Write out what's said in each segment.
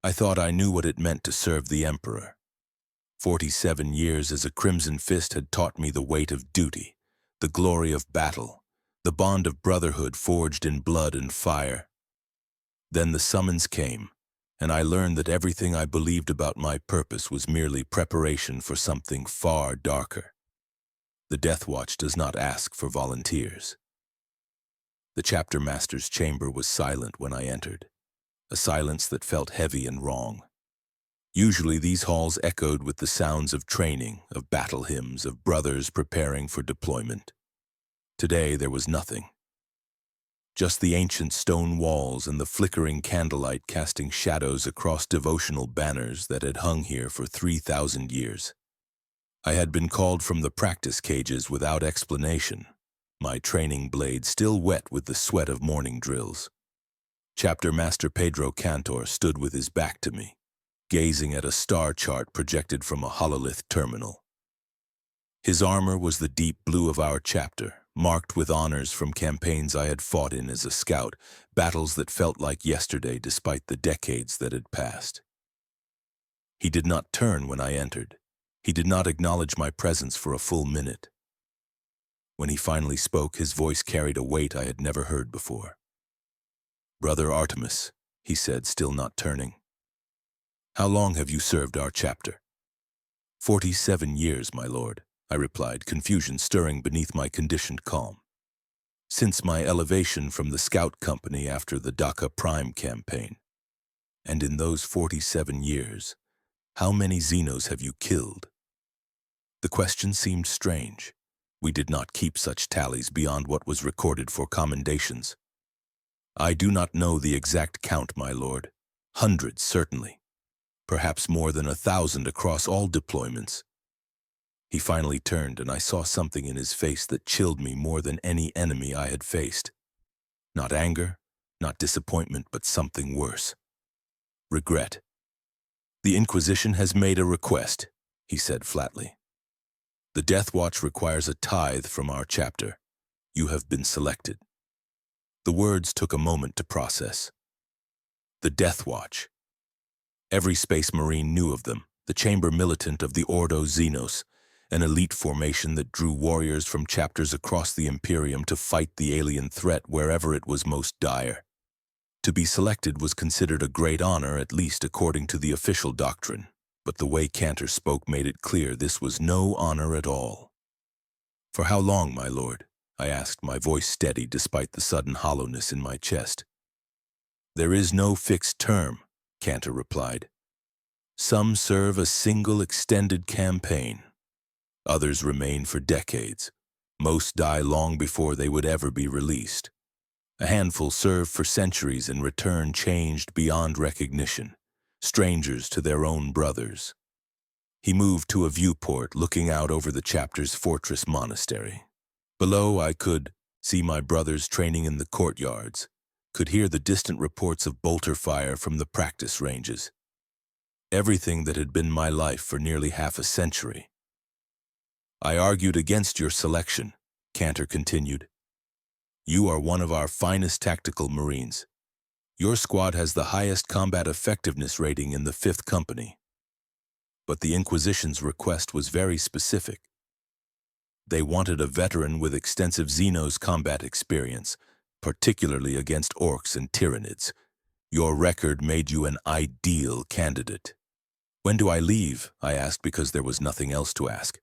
I thought I knew what it meant to serve the Emperor. 47 years as a Crimson Fist had taught me the weight of duty, the glory of battle, the bond of brotherhood forged in blood and fire. Then the summons came, and I learned that everything I believed about my purpose was merely preparation for something far darker. The Deathwatch does not ask for volunteers. The chapter master's chamber was silent when I entered, a silence that felt heavy and wrong. Usually these halls echoed with the sounds of training, of battle hymns, of brothers preparing for deployment. Today there was nothing. Just the ancient stone walls and the flickering candlelight casting shadows across devotional banners that had hung here for 3,000 years. I had been called from the practice cages without explanation, my training blade still wet with the sweat of morning drills. Chapter Master Pedro Cantor stood with his back to me, gazing at a star chart projected from a hololith terminal. His armor was the deep blue of our chapter, marked with honors from campaigns I had fought in as a scout, battles that felt like yesterday despite the decades that had passed. He did not turn when I entered. He did not acknowledge my presence for a full minute. When he finally spoke, his voice carried a weight I had never heard before. "Brother Artemis," he said, still not turning. "How long have you served our chapter?" 47 years, my lord," I replied, confusion stirring beneath my conditioned calm. "Since my elevation from the scout company after the Dhaka Prime campaign. And in those 47 years, how many Xenos have you killed?" The question seemed strange. We did not keep such tallies beyond what was recorded for commendations. "I do not know the exact count, my lord. Hundreds, certainly. Perhaps more than 1,000 across all deployments." He finally turned, and I saw something in his face that chilled me more than any enemy I had faced. Not anger, not disappointment, but something worse. Regret. "The Inquisition has made a request," he said flatly. "The Deathwatch requires a tithe from our chapter. You have been selected." The words took a moment to process. The Deathwatch. Every Space Marine knew of them, the chamber militant of the Ordo Xenos, an elite formation that drew warriors from chapters across the Imperium to fight the alien threat wherever it was most dire. To be selected was considered a great honor, at least according to the official doctrine, but the way Cantor spoke made it clear this was no honor at all. "For how long, my lord?" I asked, my voice steady despite the sudden hollowness in my chest. "There is no fixed term," Cantor replied. "Some serve a single extended campaign. Others remain for decades. Most die long before they would ever be released. A handful serve for centuries and return changed beyond recognition, strangers to their own brothers." He moved to a viewport looking out over the chapter's fortress monastery. Below, I could see my brothers training in the courtyards, could hear the distant reports of bolter fire from the practice ranges. Everything that had been my life for nearly half a century. "I argued against your selection," Cantor continued. "You are one of our finest tactical Marines. Your squad has the highest combat effectiveness rating in the 5th Company. But the Inquisition's request was very specific. They wanted a veteran with extensive Xenos combat experience, particularly against orcs and Tyranids. Your record made you an ideal candidate." "When do I leave?" I asked because there was nothing else to ask.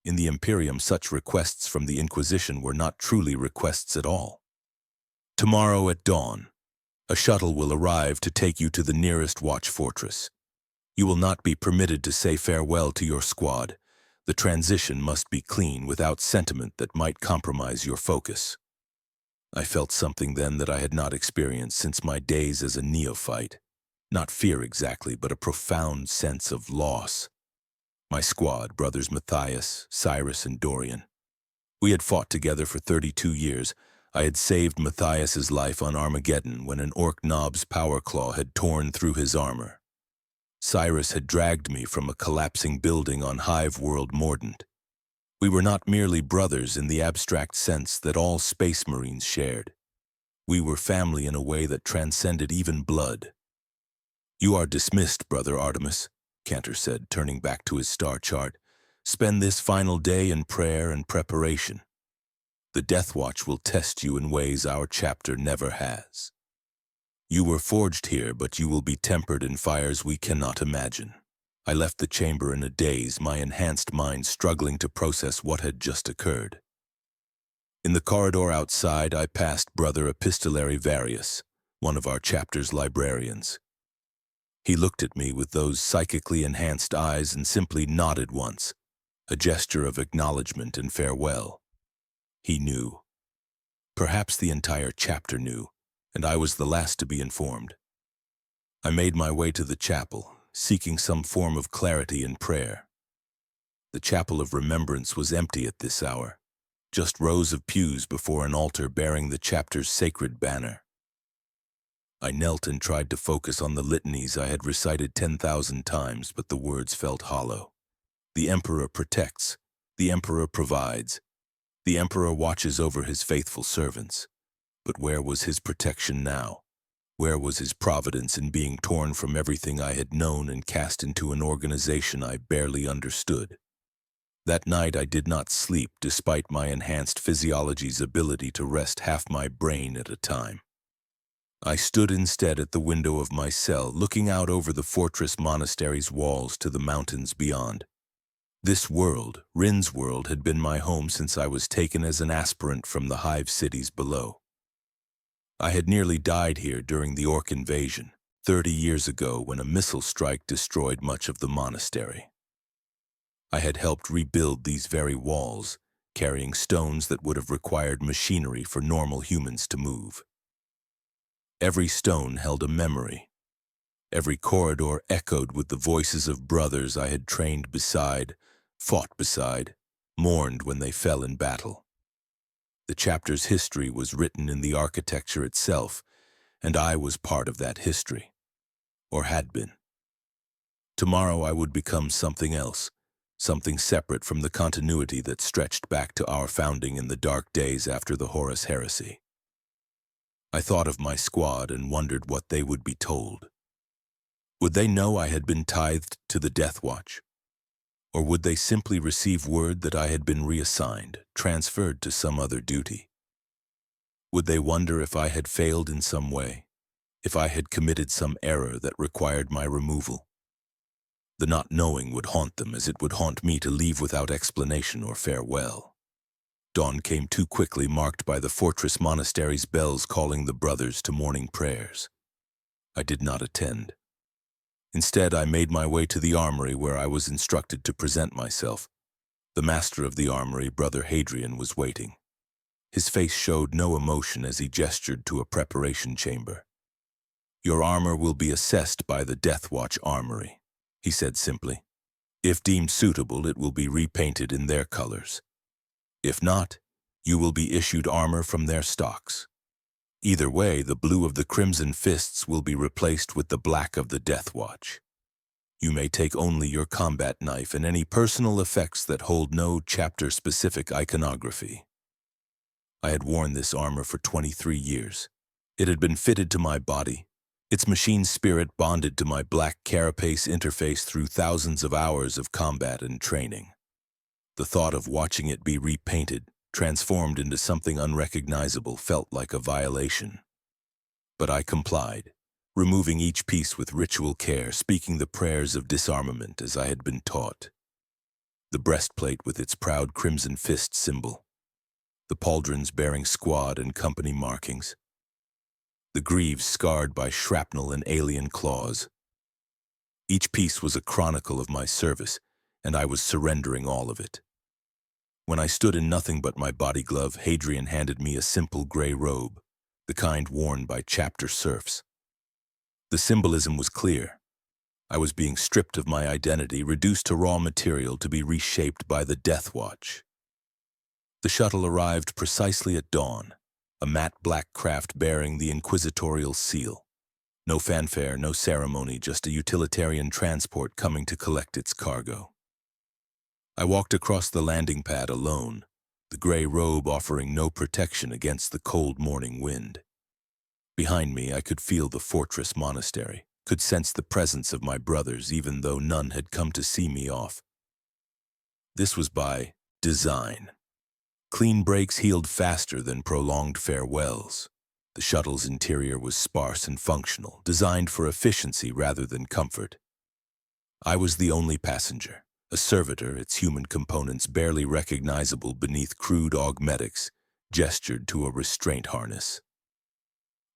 In the Imperium, such requests from the Inquisition were not truly requests at all. "Tomorrow at dawn. A shuttle will arrive to take you to the nearest watch fortress. You will not be permitted to say farewell to your squad. The transition must be clean, without sentiment that might compromise your focus." I felt something then that I had not experienced since my days as a neophyte. Not fear exactly, but a profound sense of loss. My squad, brothers Matthias, Cyrus, and Dorian. We had fought together for 32 years. I had saved Matthias's life on Armageddon when an orc knob's power claw had torn through his armor. Cyrus had dragged me from a collapsing building on Hive World Mordant. We were not merely brothers in the abstract sense that all Space Marines shared. We were family in a way that transcended even blood. You are dismissed, Brother Artemis, Cantor said, turning back to his star chart. Spend this final day in prayer and preparation. The Deathwatch will test you in ways our chapter never has. You were forged here, but you will be tempered in fires we cannot imagine. I left the chamber in a daze, my enhanced mind struggling to process what had just occurred. In the corridor outside, I passed Brother Epistolary Varius, one of our chapter's librarians. He looked at me with those psychically enhanced eyes and simply nodded once, a gesture of acknowledgement and farewell. He knew. Perhaps the entire chapter knew, and I was the last to be informed. I made my way to the chapel, seeking some form of clarity in prayer. The chapel of remembrance was empty at this hour, just rows of pews before an altar bearing the chapter's sacred banner. I knelt and tried to focus on the litanies I had recited 10,000 times, but the words felt hollow. The Emperor protects. The Emperor provides. The Emperor watches over his faithful servants. But where was his protection now? Where was his providence in being torn from everything I had known and cast into an organization I barely understood? That night I did not sleep despite my enhanced physiology's ability to rest half my brain at a time. I stood instead at the window of my cell, looking out over the fortress monastery's walls to the mountains beyond. This world, Rin's world, had been my home since I was taken as an aspirant from the hive cities below. I had nearly died here during the Orc invasion, 30 years ago, when a missile strike destroyed much of the monastery. I had helped rebuild these very walls, carrying stones that would have required machinery for normal humans to move. Every stone held a memory. Every corridor echoed with the voices of brothers I had trained beside, fought beside, mourned when they fell in battle. The chapter's history was written in the architecture itself, and I was part of that history, or had been. Tomorrow I would become something else, something separate from the continuity that stretched back to our founding in the dark days after the Horus Heresy. I thought of my squad and wondered what they would be told. Would they know I had been tithed to the Deathwatch? Or would they simply receive word that I had been reassigned, transferred to some other duty? Would they wonder if I had failed in some way, if I had committed some error that required my removal? The not knowing would haunt them as it would haunt me to leave without explanation or farewell. Dawn came too quickly, marked by the fortress monastery's bells calling the brothers to morning prayers. I did not attend. Instead, I made my way to the armory where I was instructed to present myself. The master of the armory, Brother Hadrian, was waiting. His face showed no emotion as he gestured to a preparation chamber. "Your armor will be assessed by the Deathwatch armory," he said simply. "If deemed suitable, it will be repainted in their colors. If not, you will be issued armor from their stocks. Either way, the blue of the Crimson Fists will be replaced with the black of the Deathwatch. You may take only your combat knife and any personal effects that hold no chapter-specific iconography." I had worn this armor for 23 years. It had been fitted to my body, its machine spirit bonded to my black carapace interface through thousands of hours of combat and training. The thought of watching it be repainted, transformed into something unrecognizable, felt like a violation. But I complied, removing each piece with ritual care, speaking the prayers of disarmament as I had been taught. The breastplate with its proud Crimson Fist symbol, the pauldrons bearing squad and company markings, the greaves scarred by shrapnel and alien claws. Each piece was a chronicle of my service, and I was surrendering all of it. When I stood in nothing but my body glove, Hadrian handed me a simple gray robe, the kind worn by chapter serfs. The symbolism was clear. I was being stripped of my identity, reduced to raw material to be reshaped by the Deathwatch. The shuttle arrived precisely at dawn, a matte black craft bearing the inquisitorial seal. No fanfare, no ceremony, just a utilitarian transport coming to collect its cargo. I walked across the landing pad alone, the gray robe offering no protection against the cold morning wind. Behind me, I could feel the fortress monastery, could sense the presence of my brothers even though none had come to see me off. This was by design. Clean breaks healed faster than prolonged farewells. The shuttle's interior was sparse and functional, designed for efficiency rather than comfort. I was the only passenger, a servitor, its human components barely recognizable beneath crude augmetics, gestured to a restraint harness.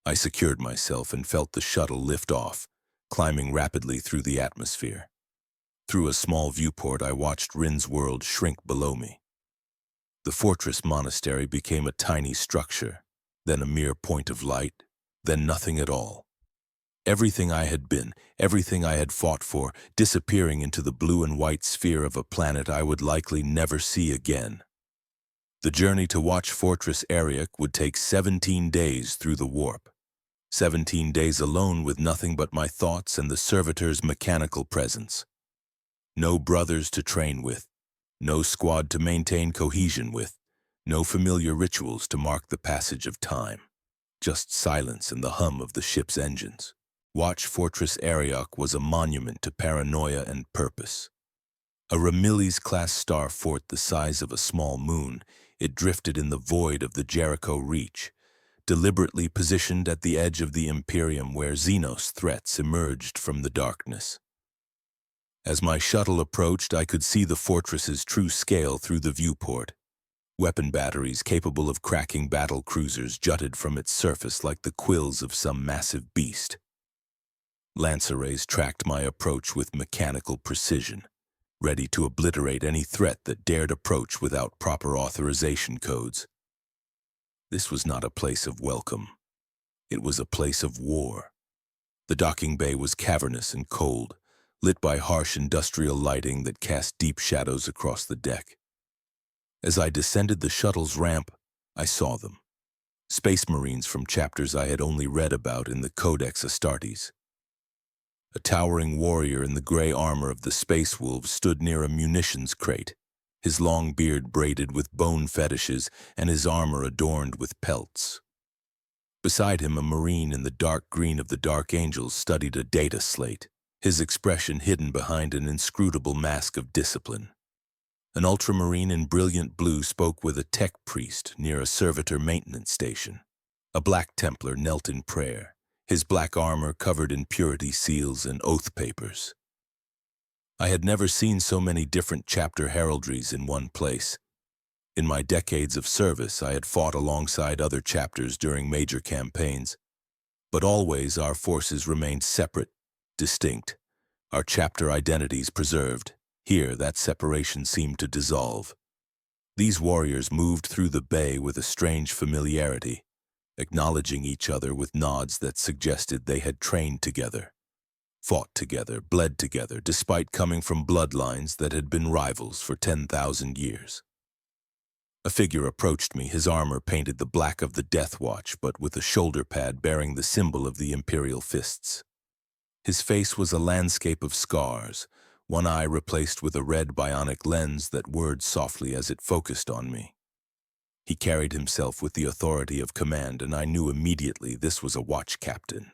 I secured myself and felt the shuttle lift off, climbing rapidly through the atmosphere. Through a small viewport, I watched Rin's world shrink below me. The fortress monastery became a tiny structure, then a mere point of light, then nothing at all. Everything I had been, everything I had fought for, disappearing into the blue and white sphere of a planet I would likely never see again. The journey to watch Fortress Ariok would take 17 days through the warp. 17 days alone with nothing but my thoughts and the servitor's mechanical presence. No brothers to train with, no squad to maintain cohesion with, no familiar rituals to mark the passage of time. Just silence and the hum of the ship's engines. Watch Fortress Ariok was a monument to paranoia and purpose. A Ramillies-class star fort the size of a small moon, it drifted in the void of the Jericho Reach, deliberately positioned at the edge of the Imperium where Xenos threats emerged from the darkness. As my shuttle approached, I could see the fortress's true scale through the viewport. Weapon batteries capable of cracking battle cruisers jutted from its surface like the quills of some massive beast. Lancer rays tracked my approach with mechanical precision, ready to obliterate any threat that dared approach without proper authorization codes. This was not a place of welcome. It was a place of war. The docking bay was cavernous and cold, lit by harsh industrial lighting that cast deep shadows across the deck. As I descended the shuttle's ramp, I saw them. Space Marines from chapters I had only read about in the Codex Astartes. A towering warrior in the gray armor of the Space Wolves stood near a munitions crate, his long beard braided with bone fetishes and his armor adorned with pelts. Beside him, a Marine in the dark green of the Dark Angels studied a data slate, his expression hidden behind an inscrutable mask of discipline. An Ultramarine in brilliant blue spoke with a tech priest near a servitor maintenance station. A Black Templar knelt in prayer, his black armor covered in purity seals and oath papers. I had never seen so many different chapter heraldries in one place. In my decades of service, I had fought alongside other chapters during major campaigns, but always our forces remained separate, distinct, our chapter identities preserved. Here, that separation seemed to dissolve. These warriors moved through the bay with a strange familiarity, acknowledging each other with nods that suggested they had trained together, fought together, bled together, despite coming from bloodlines that had been rivals for 10,000 years. A figure approached me, his armor painted the black of the Deathwatch, but with a shoulder pad bearing the symbol of the Imperial Fists. His face was a landscape of scars, one eye replaced with a red bionic lens that whirred softly as it focused on me. He carried himself with the authority of command, and I knew immediately this was a watch captain.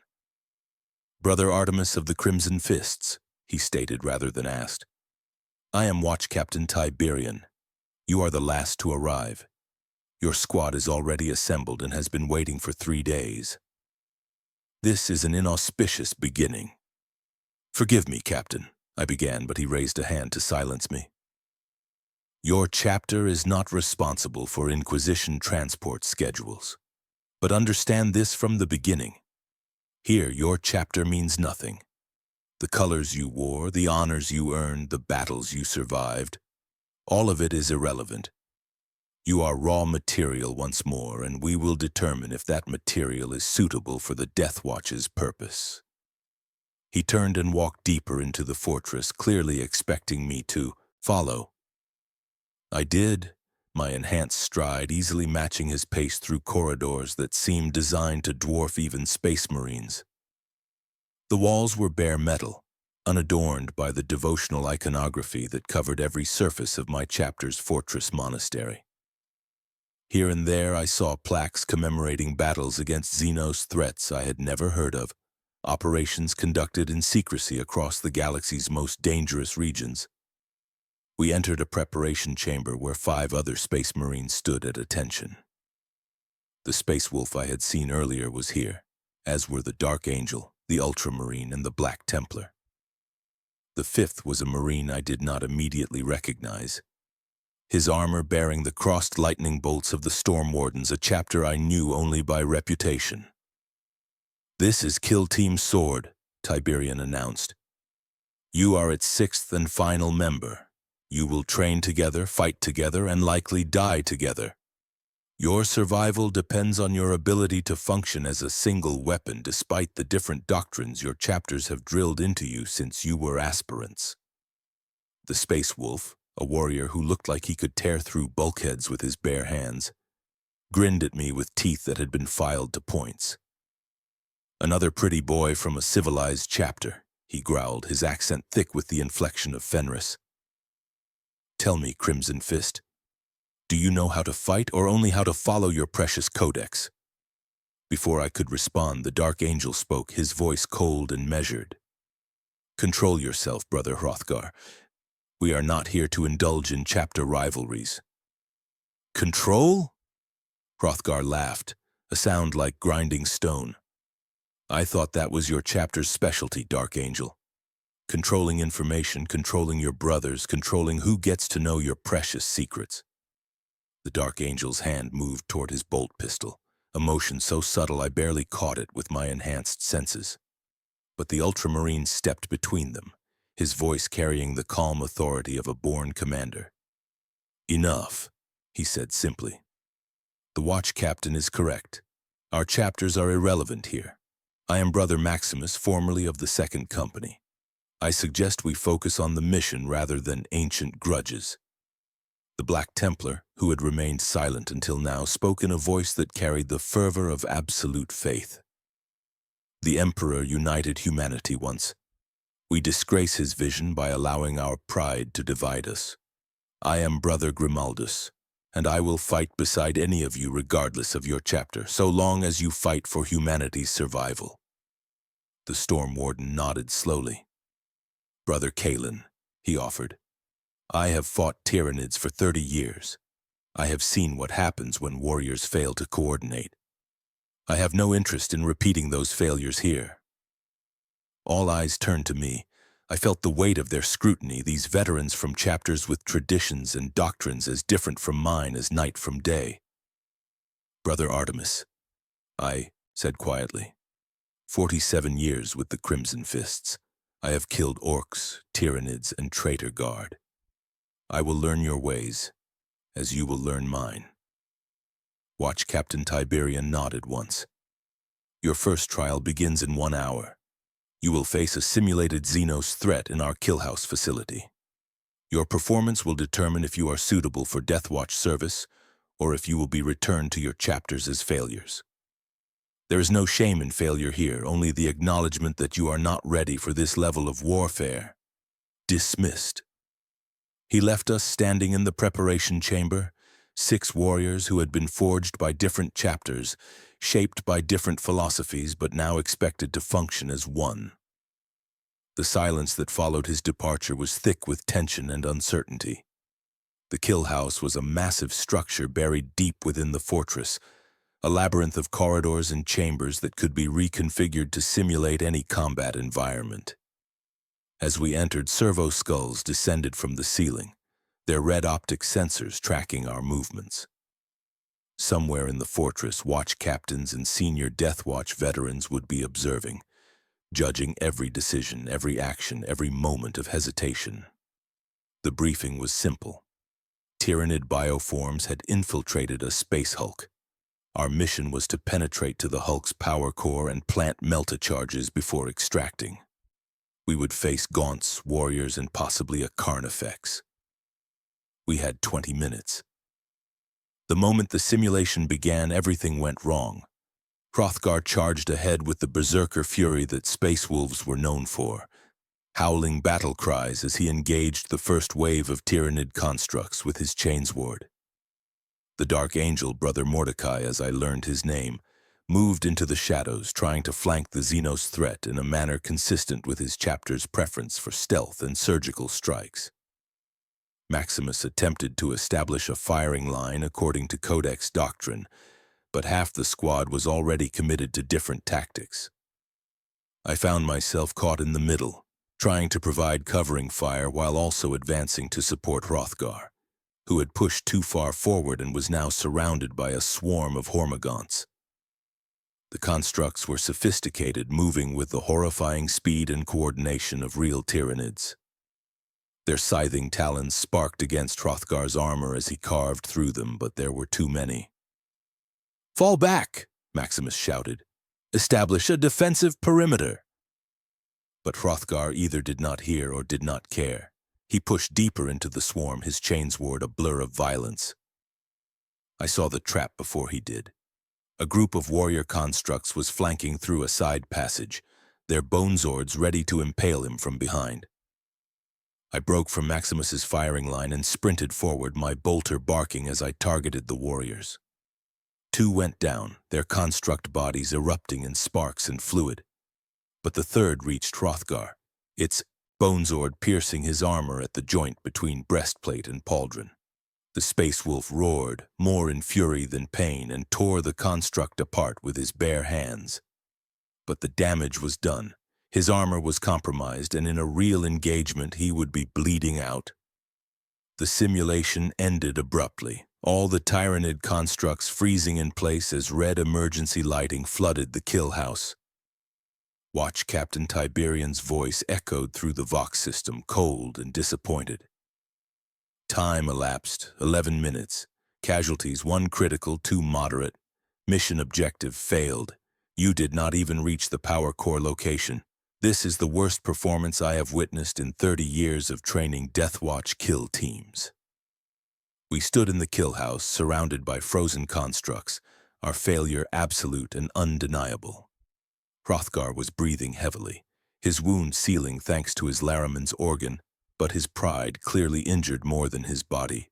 "Brother Artemis of the Crimson Fists," he stated rather than asked. "I am Watch Captain Tiberian. You are the last to arrive. Your squad is already assembled and has been waiting for 3 days. This is an inauspicious beginning." "Forgive me, Captain," I began, but he raised a hand to silence me. "Your chapter is not responsible for Inquisition transport schedules. But understand this from the beginning. Here, your chapter means nothing. The colors you wore, the honors you earned, the battles you survived, all of it is irrelevant. You are raw material once more, and we will determine if that material is suitable for the Deathwatch's purpose." He turned and walked deeper into the fortress, clearly expecting me to follow. I did, my enhanced stride easily matching his pace through corridors that seemed designed to dwarf even Space Marines. The walls were bare metal, unadorned by the devotional iconography that covered every surface of my chapter's fortress monastery. Here and there I saw plaques commemorating battles against Xenos threats I had never heard of, operations conducted in secrecy across the galaxy's most dangerous regions. We entered a preparation chamber where 5 other Space Marines stood at attention. The Space Wolf I had seen earlier was here, as were the Dark Angel, the Ultramarine, and the Black Templar. The 5th was a Marine I did not immediately recognize. His armor bearing the crossed lightning bolts of the Storm Wardens, a chapter I knew only by reputation. "This is Kill Team Sword," Tiberian announced. "You are its 6th and final member. You will train together, fight together, and likely die together. Your survival depends on your ability to function as a single weapon despite the different doctrines your chapters have drilled into you since you were aspirants." The Space Wolf, a warrior who looked like he could tear through bulkheads with his bare hands, grinned at me with teeth that had been filed to points. "Another pretty boy from a civilized chapter," he growled, his accent thick with the inflection of Fenris. "Tell me, Crimson Fist, do you know how to fight or only how to follow your precious codex?" Before I could respond, the Dark Angel spoke, his voice cold and measured. "Control yourself, Brother Hrothgar. We are not here to indulge in chapter rivalries." "Control?" Hrothgar laughed, a sound like grinding stone. "I thought that was your chapter's specialty, Dark Angel. Controlling information, controlling your brothers, controlling who gets to know your precious secrets." The Dark Angel's hand moved toward his bolt pistol, a motion so subtle I barely caught it with my enhanced senses. But the Ultramarine stepped between them, his voice carrying the calm authority of a born commander. "Enough," he said simply. "The watch captain is correct. Our chapters are irrelevant here. I am Brother Maximus, formerly of the Second Company. I suggest we focus on the mission rather than ancient grudges." The Black Templar, who had remained silent until now, spoke in a voice that carried the fervor of absolute faith. "The Emperor united humanity once. We disgrace his vision by allowing our pride to divide us. I am Brother Grimaldus, and I will fight beside any of you regardless of your chapter, so long as you fight for humanity's survival." The Storm Warden nodded slowly. "Brother Kalen," he offered, "I have fought Tyranids for 30 years. I have seen what happens when warriors fail to coordinate. I have no interest in repeating those failures here." All eyes turned to me. I felt the weight of their scrutiny, these veterans from chapters with traditions and doctrines as different from mine as night from day. "Brother Artemis," I said quietly, 47 years with the Crimson Fists. I have killed orcs, Tyranids, and traitor guard. I will learn your ways, as you will learn mine." Watch Captain Tiberian nodded once. "Your first trial begins in 1 hour. You will face a simulated Xenos threat in our killhouse facility. Your performance will determine if you are suitable for Deathwatch service or if you will be returned to your chapters as failures. There is no shame in failure here, only the acknowledgement that you are not ready for this level of warfare. Dismissed." He left us standing in the preparation chamber, 6 warriors who had been forged by different chapters, shaped by different philosophies, but now expected to function as one. The silence that followed his departure was thick with tension and uncertainty. The kill house was a massive structure buried deep within the fortress, a labyrinth of corridors and chambers that could be reconfigured to simulate any combat environment. As we entered, servo skulls descended from the ceiling, their red optic sensors tracking our movements. Somewhere in the fortress, watch captains and senior Deathwatch veterans would be observing, judging every decision, every action, every moment of hesitation. The briefing was simple. Tyranid bioforms had infiltrated a space hulk. Our mission was to penetrate to the hulk's power core and plant melta-charges before extracting. We would face Gaunts, warriors, and possibly a Carnifex. We had 20 minutes. The moment the simulation began, everything went wrong. Hrothgar charged ahead with the berserker fury that space wolves were known for, howling battle cries as he engaged the first wave of Tyranid constructs with his chainsword. The Dark Angel, Brother Mordecai, as I learned his name, moved into the shadows, trying to flank the Xenos threat in a manner consistent with his chapter's preference for stealth and surgical strikes. Maximus attempted to establish a firing line according to Codex doctrine, but half the squad was already committed to different tactics. I found myself caught in the middle, trying to provide covering fire while also advancing to support Hrothgar, who had pushed too far forward and was now surrounded by a swarm of hormagaunts. The constructs were sophisticated, moving with the horrifying speed and coordination of real Tyranids. Their scything talons sparked against Hrothgar's armor as he carved through them, but there were too many. "Fall back!" Maximus shouted. "Establish a defensive perimeter!" But Hrothgar either did not hear or did not care. He pushed deeper into the swarm, his chainsword a blur of violence. I saw the trap before he did. A group of warrior constructs was flanking through a side passage, their bonezords ready to impale him from behind. I broke from Maximus's firing line and sprinted forward, my bolter barking as I targeted the warriors. 2 went down, their construct bodies erupting in sparks and fluid. But the third reached Hrothgar, its bonezord piercing his armor at the joint between breastplate and pauldron. The space wolf roared, more in fury than pain, and tore the construct apart with his bare hands. But the damage was done. His armor was compromised, and in a real engagement he would be bleeding out. The simulation ended abruptly, all the Tyranid constructs freezing in place as red emergency lighting flooded the kill house. Watch Captain Tiberian's voice echoed through the Vox system, cold and disappointed. Time elapsed, 11 minutes. Casualties, 1 critical, 2 moderate. Mission objective failed. You did not even reach the power core location. This is the worst performance I have witnessed in 30 years of training Deathwatch kill teams. We stood in the kill house, surrounded by frozen constructs, our failure absolute and undeniable. Hrothgar was breathing heavily, his wound sealing thanks to his Laraman's organ, but his pride clearly injured more than his body.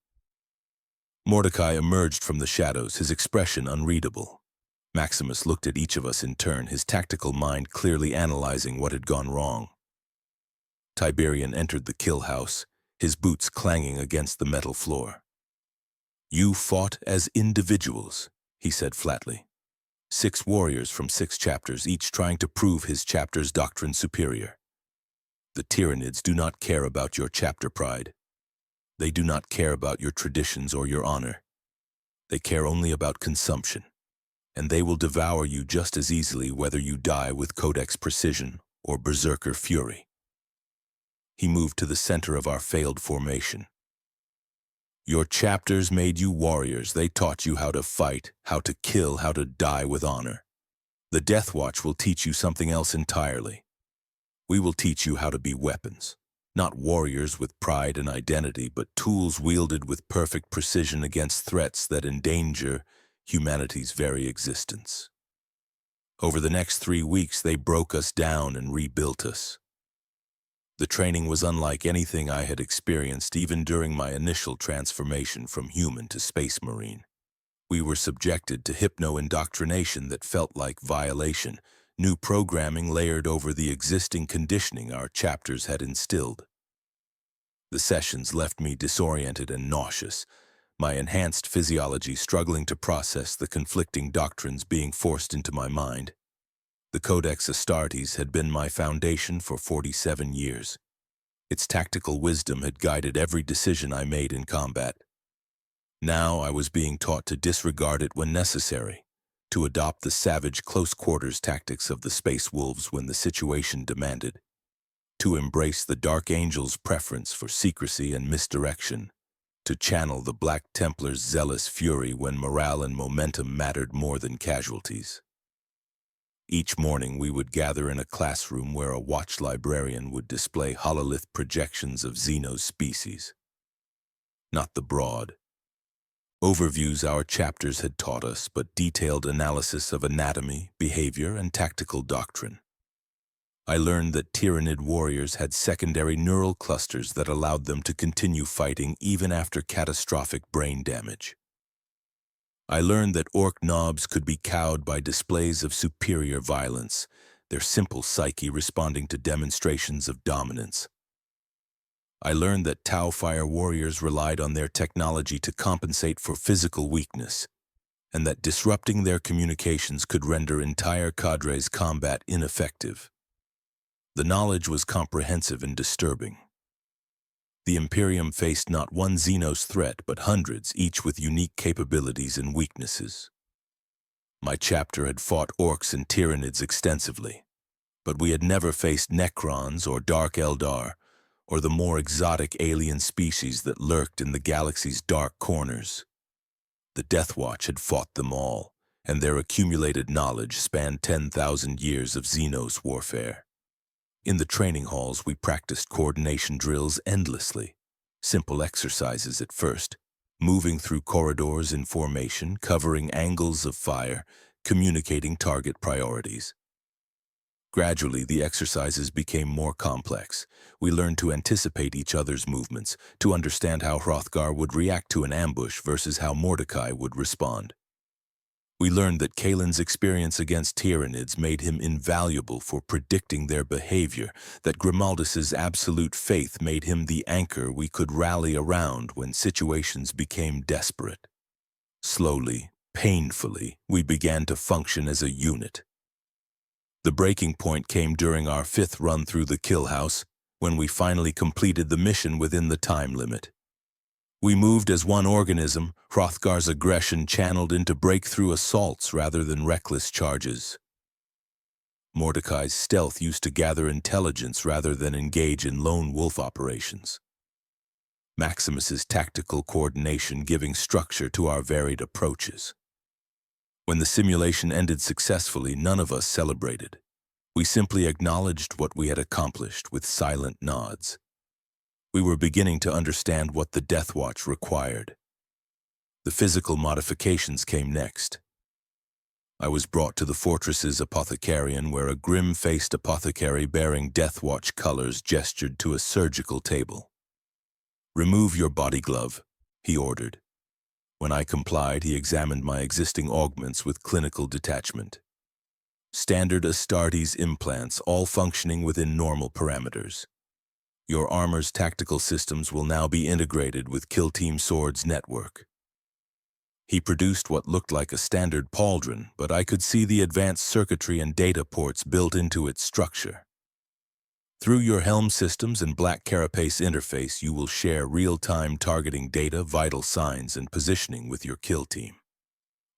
Mordecai emerged from the shadows, his expression unreadable. Maximus looked at each of us in turn, his tactical mind clearly analyzing what had gone wrong. Tiberian entered the kill house, his boots clanging against the metal floor. "You fought as individuals," he said flatly. 6 warriors from 6 chapters, each trying to prove his chapter's doctrine superior. The Tyranids do not care about your chapter pride. They do not care about your traditions or your honor. They care only about consumption, and they will devour you just as easily whether you die with Codex precision or berserker fury. He moved to the center of our failed formation. Your chapters made you warriors. They taught you how to fight, how to kill, how to die with honor. The Deathwatch will teach you something else entirely. We will teach you how to be weapons, not warriors with pride and identity, but tools wielded with perfect precision against threats that endanger humanity's very existence. Over the next 3 weeks, they broke us down and rebuilt us. The training was unlike anything I had experienced even during my initial transformation from human to space marine. We were subjected to hypno-indoctrination that felt like violation, new programming layered over the existing conditioning our chapters had instilled. The sessions left me disoriented and nauseous, my enhanced physiology struggling to process the conflicting doctrines being forced into my mind. The Codex Astartes had been my foundation for 47 years. Its tactical wisdom had guided every decision I made in combat. Now I was being taught to disregard it when necessary, to adopt the savage close-quarters tactics of the Space Wolves when the situation demanded, to embrace the Dark Angel's preference for secrecy and misdirection, to channel the Black Templar's zealous fury when morale and momentum mattered more than casualties. Each morning we would gather in a classroom where a watch librarian would display hololith projections of Xeno's species. Not the broad overviews our chapters had taught us, but detailed analysis of anatomy, behavior, and tactical doctrine. I learned that Tyranid warriors had secondary neural clusters that allowed them to continue fighting even after catastrophic brain damage. I learned that orc knobs could be cowed by displays of superior violence, their simple psyche responding to demonstrations of dominance. I learned that Tau Fire warriors relied on their technology to compensate for physical weakness, and that disrupting their communications could render entire cadres' combat ineffective. The knowledge was comprehensive and disturbing. The Imperium faced not one Xenos threat, but hundreds, each with unique capabilities and weaknesses. My chapter had fought orcs and Tyranids extensively, but we had never faced Necrons or Dark Eldar, or the more exotic alien species that lurked in the galaxy's dark corners. The Deathwatch had fought them all, and their accumulated knowledge spanned 10,000 years of Xenos warfare. In the training halls, we practiced coordination drills endlessly. Simple exercises at first, moving through corridors in formation, covering angles of fire, communicating target priorities. Gradually, the exercises became more complex. We learned to anticipate each other's movements, to understand how Hrothgar would react to an ambush versus how Mordecai would respond. We learned that Kaelin's experience against Tyranids made him invaluable for predicting their behavior, that Grimaldus's absolute faith made him the anchor we could rally around when situations became desperate. Slowly, painfully, we began to function as a unit. The breaking point came during our 5th run through the kill house, when we finally completed the mission within the time limit. We moved as one organism, Hrothgar's aggression channeled into breakthrough assaults rather than reckless charges. Mordecai's stealth used to gather intelligence rather than engage in lone wolf operations. Maximus's tactical coordination giving structure to our varied approaches. When the simulation ended successfully, none of us celebrated. We simply acknowledged what we had accomplished with silent nods. We were beginning to understand what the Deathwatch required. The physical modifications came next. I was brought to the fortress's apothecarian, where a grim-faced apothecary bearing Deathwatch colors gestured to a surgical table. "Remove your body glove," he ordered. When I complied, he examined my existing augments with clinical detachment. Standard Astartes implants, all functioning within normal parameters. Your armor's tactical systems will now be integrated with Kill Team Sword's network. He produced what looked like a standard pauldron, but I could see the advanced circuitry and data ports built into its structure. Through your helm systems and Black Carapace interface, you will share real-time targeting data, vital signs, and positioning with your kill team.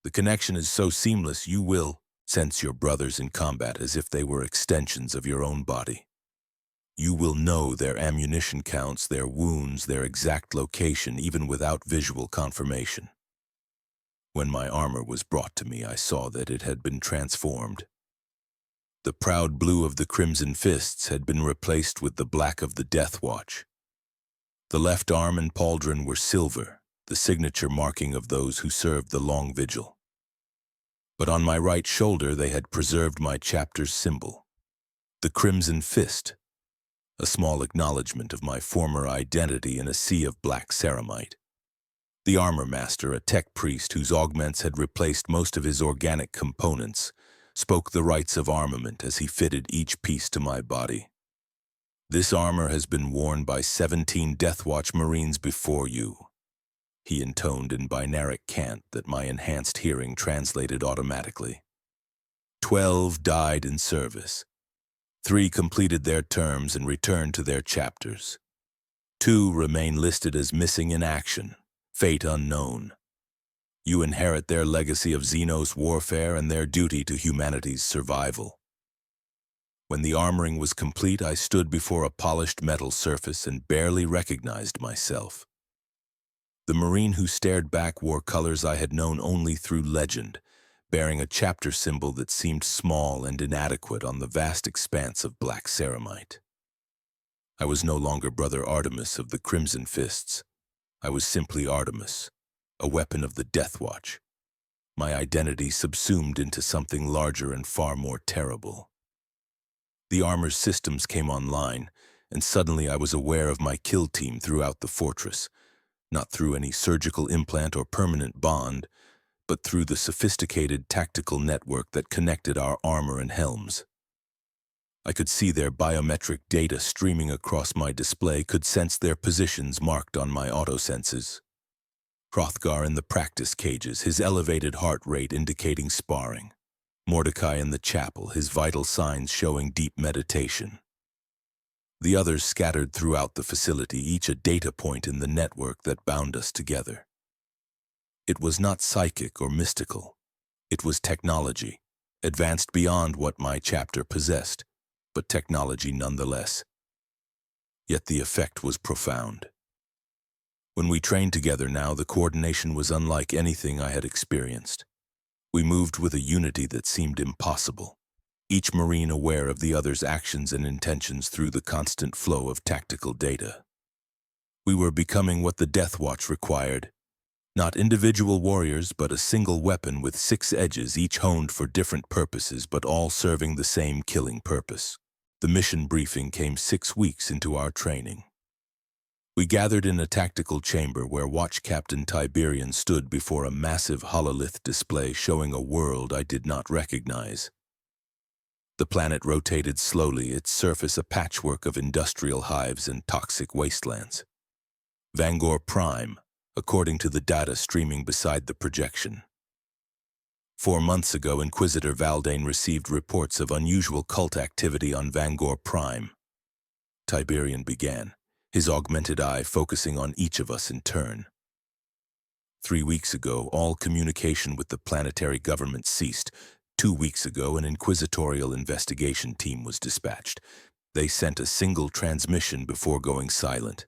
The connection is so seamless you will sense your brothers in combat as if they were extensions of your own body. You will know their ammunition counts, their wounds, their exact location, even without visual confirmation. When my armor was brought to me, I saw that it had been transformed. The proud blue of the Crimson Fists had been replaced with the black of the Deathwatch. The left arm and pauldron were silver, the signature marking of those who served the long vigil. But on my right shoulder they had preserved my chapter's symbol, the Crimson Fist, a small acknowledgement of my former identity in a sea of black ceramite. The armor master, a tech priest whose augments had replaced most of his organic components, spoke the rites of armament as he fitted each piece to my body. "This armor has been worn by 17 Deathwatch Marines before you," he intoned in binaric cant that my enhanced hearing translated automatically. 12 died in service. 3 completed their terms and returned to their chapters. 2 remain listed as missing in action, fate unknown. You inherit their legacy of Xenos warfare and their duty to humanity's survival. When the armoring was complete, I stood before a polished metal surface and barely recognized myself. The Marine who stared back wore colors I had known only through legend, bearing a chapter symbol that seemed small and inadequate on the vast expanse of black ceramite. I was no longer Brother Artemis of the Crimson Fists. I was simply Artemis, a weapon of the Deathwatch, my identity subsumed into something larger and far more terrible. The armor's systems came online, and suddenly I was aware of my kill team throughout the fortress, not through any surgical implant or permanent bond, but through the sophisticated tactical network that connected our armor and helms. I could see their biometric data streaming across my display, could sense their positions marked on my autosenses. Hrothgar in the practice cages, his elevated heart rate indicating sparring. Mordecai in the chapel, his vital signs showing deep meditation. The others scattered throughout the facility, each a data point in the network that bound us together. It was not psychic or mystical. It was technology, advanced beyond what my chapter possessed, but technology nonetheless. Yet the effect was profound. When we trained together now, the coordination was unlike anything I had experienced. We moved with a unity that seemed impossible, each Marine aware of the other's actions and intentions through the constant flow of tactical data. We were becoming what the Deathwatch required, not individual warriors, but a single weapon with 6 edges, each honed for different purposes, but all serving the same killing purpose. The mission briefing came 6 weeks into our training. We gathered in a tactical chamber where Watch Captain Tiberian stood before a massive hololith display showing a world I did not recognize. The planet rotated slowly, its surface a patchwork of industrial hives and toxic wastelands. Vangor Prime, according to the data streaming beside the projection. 4 months ago, Inquisitor Valdane received reports of unusual cult activity on Vangor Prime. Tiberian began, his augmented eye focusing on each of us in turn. 3 weeks ago, all communication with the planetary government ceased. 2 weeks ago, an inquisitorial investigation team was dispatched. They sent a single transmission before going silent.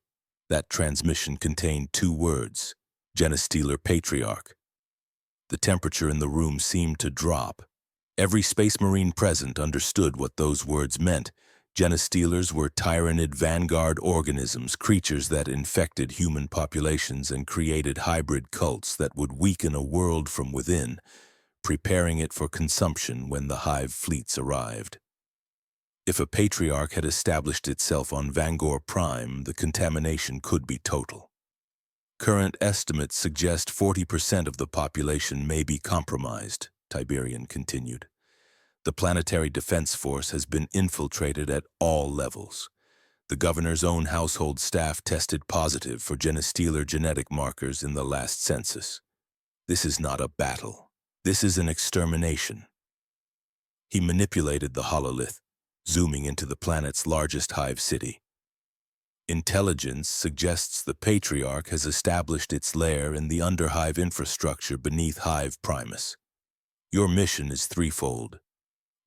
That transmission contained 2 words, Genestealer Patriarch. The temperature in the room seemed to drop. Every Space Marine present understood what those words meant. Genestealers were tyrannid vanguard organisms, creatures that infected human populations and created hybrid cults that would weaken a world from within, preparing it for consumption when the hive fleets arrived. If a patriarch had established itself on Vangor Prime, the contamination could be total. Current estimates suggest 40% of the population may be compromised, Tiberian continued. The Planetary Defense Force has been infiltrated at all levels. The governor's own household staff tested positive for Genestealer genetic markers in the last census. This is not a battle. This is an extermination. He manipulated the hololith, zooming into the planet's largest hive city. Intelligence suggests the Patriarch has established its lair in the underhive infrastructure beneath Hive Primus. Your mission is threefold.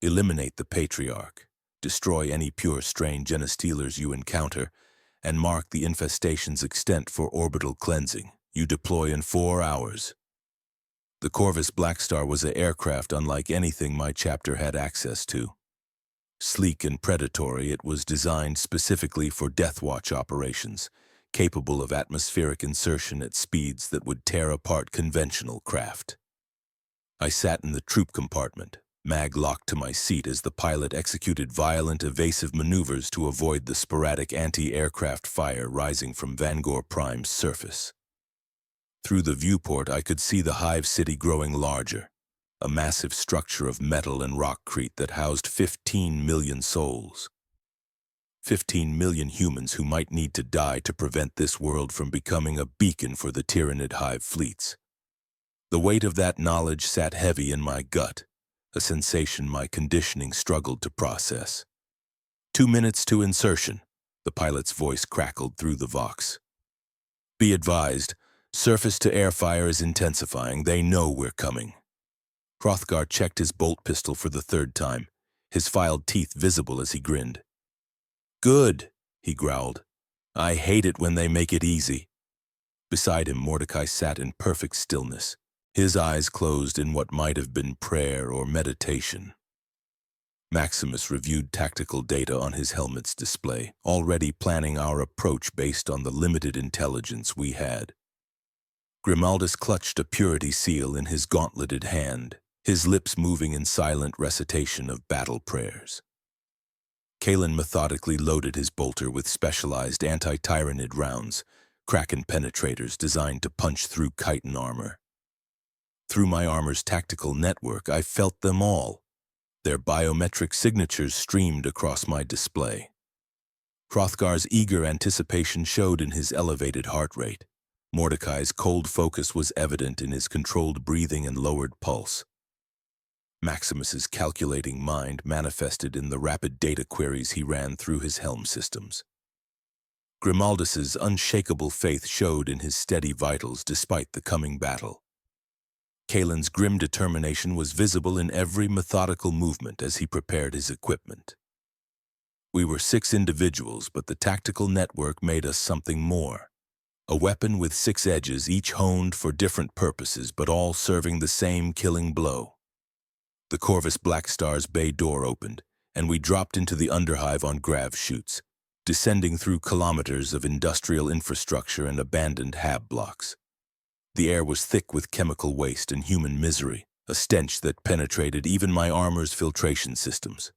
Eliminate the Patriarch, destroy any pure strain Genestealers you encounter, and mark the infestation's extent for orbital cleansing. You deploy in 4 hours. The Corvus Blackstar was an aircraft unlike anything my chapter had access to. Sleek and predatory, it was designed specifically for Deathwatch operations, capable of atmospheric insertion at speeds that would tear apart conventional craft. I sat in the troop compartment, mag locked to my seat as the pilot executed violent evasive maneuvers to avoid the sporadic anti-aircraft fire rising from Vangor Prime's surface. Through the viewport, I could see the hive city growing larger, a massive structure of metal and rockcrete that housed 15 million souls. 15 million humans who might need to die to prevent this world from becoming a beacon for the tyrannid hive fleets. The weight of that knowledge sat heavy in my gut, a sensation my conditioning struggled to process. 2 minutes to insertion, the pilot's voice crackled through the Vox. Be advised, surface-to-air fire is intensifying. They know we're coming. Hrothgar checked his bolt pistol for the 3rd time, his filed teeth visible as he grinned. Good, he growled. I hate it when they make it easy. Beside him, Mordecai sat in perfect stillness, his eyes closed in what might have been prayer or meditation. Maximus reviewed tactical data on his helmet's display, already planning our approach based on the limited intelligence we had. Grimaldus clutched a purity seal in his gauntleted hand, his lips moving in silent recitation of battle prayers. Kalen methodically loaded his bolter with specialized anti-tyrannid rounds, Kraken penetrators designed to punch through chitin armor. Through my armor's tactical network, I felt them all. Their biometric signatures streamed across my display. Hrothgar's eager anticipation showed in his elevated heart rate. Mordecai's cold focus was evident in his controlled breathing and lowered pulse. Maximus's calculating mind manifested in the rapid data queries he ran through his helm systems. Grimaldus's unshakable faith showed in his steady vitals despite the coming battle. Kaelin's grim determination was visible in every methodical movement as he prepared his equipment. We were 6 individuals, but the tactical network made us something more. A weapon with 6 edges, each honed for different purposes, but all serving the same killing blow. The Corvus Blackstar's bay door opened, and we dropped into the underhive on grav chutes, descending through kilometers of industrial infrastructure and abandoned hab blocks. The air was thick with chemical waste and human misery, a stench that penetrated even my armor's filtration systems.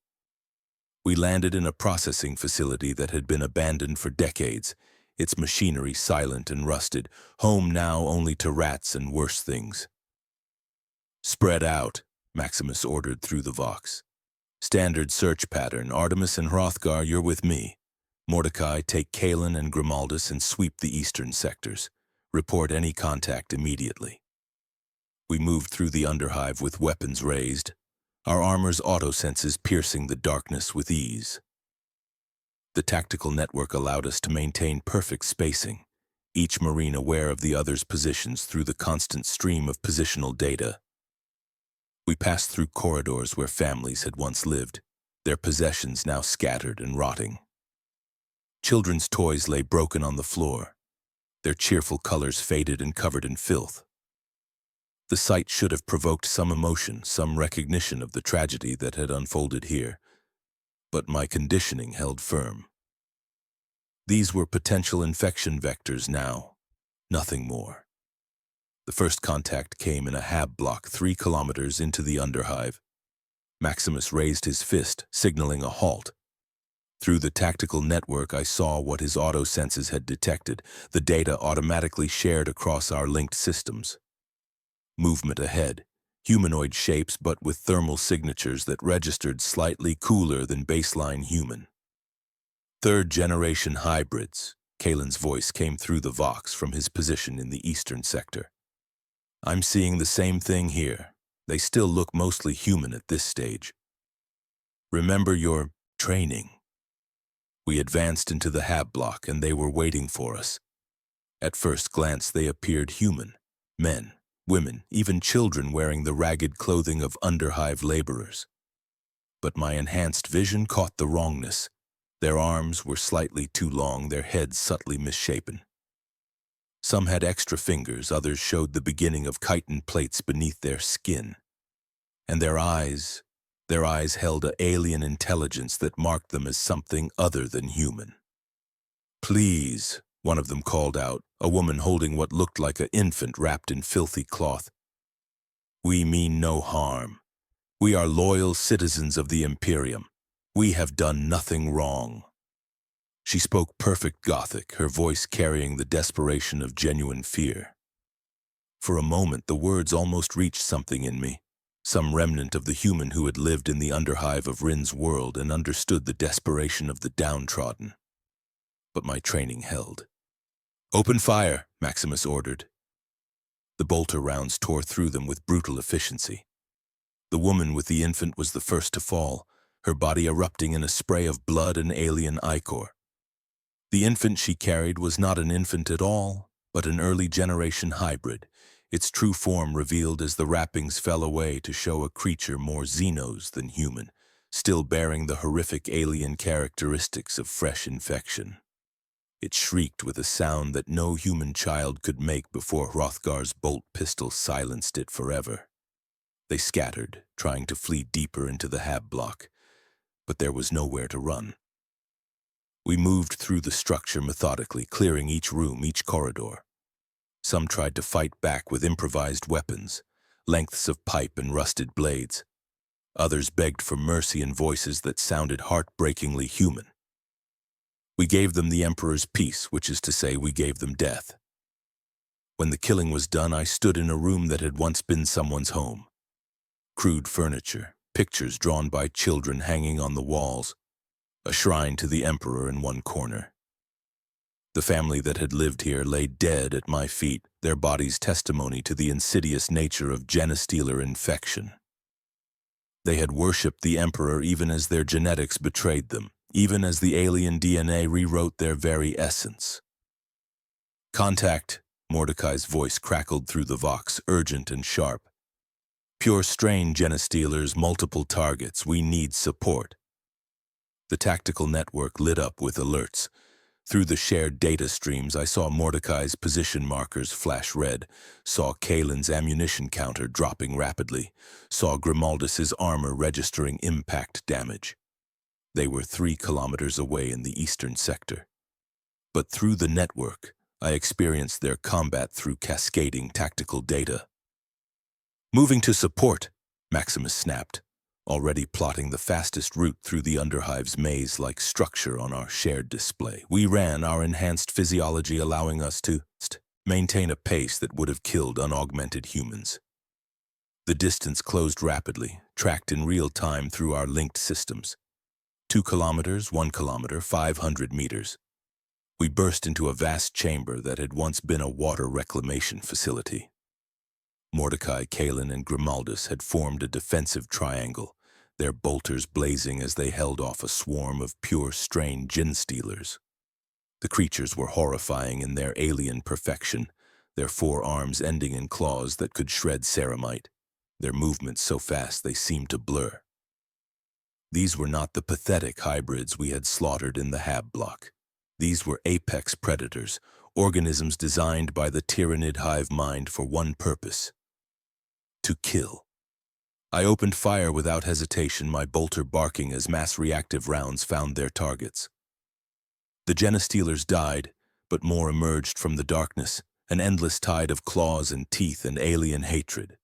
We landed in a processing facility that had been abandoned for decades, its machinery silent and rusted, home now only to rats and worse things. "Spread out," Maximus ordered through the Vox. "Standard search pattern. Artemis and Hrothgar, you're with me. Mordecai, take Kaelin and Grimaldus and sweep the eastern sectors. Report any contact immediately." We moved through the underhive with weapons raised, our armor's autosenses piercing the darkness with ease. The tactical network allowed us to maintain perfect spacing, each Marine aware of the other's positions through the constant stream of positional data. We passed through corridors where families had once lived, their possessions now scattered and rotting. Children's toys lay broken on the floor, their cheerful colors faded and covered in filth. The sight should have provoked some emotion, some recognition of the tragedy that had unfolded here, but my conditioning held firm. These were potential infection vectors now, nothing more. The first contact came in a hab block 3 kilometers into the underhive. Maximus raised his fist, signaling a halt. Through the tactical network, I saw what his auto senses had detected, the data automatically shared across our linked systems. Movement ahead, humanoid shapes but with thermal signatures that registered slightly cooler than baseline human. Third-generation hybrids, Kaelin's voice came through the Vox from his position in the eastern sector. "I'm seeing the same thing here. They still look mostly human at this stage. Remember your training." We advanced into the hab block and they were waiting for us. At first glance they appeared human, men, women, even children wearing the ragged clothing of underhive laborers. But my enhanced vision caught the wrongness. Their arms were slightly too long, their heads subtly misshapen. Some had extra fingers, others showed the beginning of chitin plates beneath their skin. And their eyes held an alien intelligence that marked them as something other than human. "Please," one of them called out, a woman holding what looked like an infant wrapped in filthy cloth. "We mean no harm. We are loyal citizens of the Imperium. We have done nothing wrong." She spoke perfect Gothic, her voice carrying the desperation of genuine fear. For a moment, the words almost reached something in me, some remnant of the human who had lived in the underhive of Rin's world and understood the desperation of the downtrodden. But my training held. "Open fire," Maximus ordered. The bolter rounds tore through them with brutal efficiency. The woman with the infant was the first to fall, her body erupting in a spray of blood and alien ichor. The infant she carried was not an infant at all, but an early-generation hybrid, its true form revealed as the wrappings fell away to show a creature more xenos than human, still bearing the horrific alien characteristics of fresh infection. It shrieked with a sound that no human child could make before Hrothgar's bolt pistol silenced it forever. They scattered, trying to flee deeper into the hab block, but there was nowhere to run. We moved through the structure methodically, clearing each room, each corridor. Some tried to fight back with improvised weapons, lengths of pipe and rusted blades. Others begged for mercy in voices that sounded heartbreakingly human. We gave them the Emperor's peace, which is to say we gave them death. When the killing was done, I stood in a room that had once been someone's home. Crude furniture, pictures drawn by children hanging on the walls, a shrine to the Emperor in one corner. The family that had lived here lay dead at my feet, their bodies testimony to the insidious nature of genestealer infection. They had worshipped the Emperor even as their genetics betrayed them, even as the alien DNA rewrote their very essence. "Contact," Mordecai's voice crackled through the vox, urgent and sharp. "Pure strain genestealers, multiple targets, we need support." The tactical network lit up with alerts. Through the shared data streams, I saw Mordecai's position markers flash red, saw Kalen's ammunition counter dropping rapidly, saw Grimaldus's armor registering impact damage. They were 3 kilometers away in the eastern sector. But through the network, I experienced their combat through cascading tactical data. "Moving to support," Maximus snapped, already plotting the fastest route through the Underhive's maze-like structure on our shared display. We ran, our enhanced physiology allowing us to maintain a pace that would have killed unaugmented humans. The distance closed rapidly, tracked in real time through our linked systems. 2 kilometers, 1 kilometer, 500 meters. We burst into a vast chamber that had once been a water reclamation facility. Mordecai, Kalen, and Grimaldus had formed a defensive triangle, their bolters blazing as they held off a swarm of pure strain genestealers. The creatures were horrifying in their alien perfection, their 4 arms ending in claws that could shred ceramite, their movements so fast they seemed to blur. These were not the pathetic hybrids we had slaughtered in the Hab block. These were apex predators, organisms designed by the Tyrannid hive mind for one purpose: to kill. I opened fire without hesitation, my bolter barking as mass-reactive rounds found their targets. The genestealers died, but more emerged from the darkness, an endless tide of claws and teeth and alien hatred.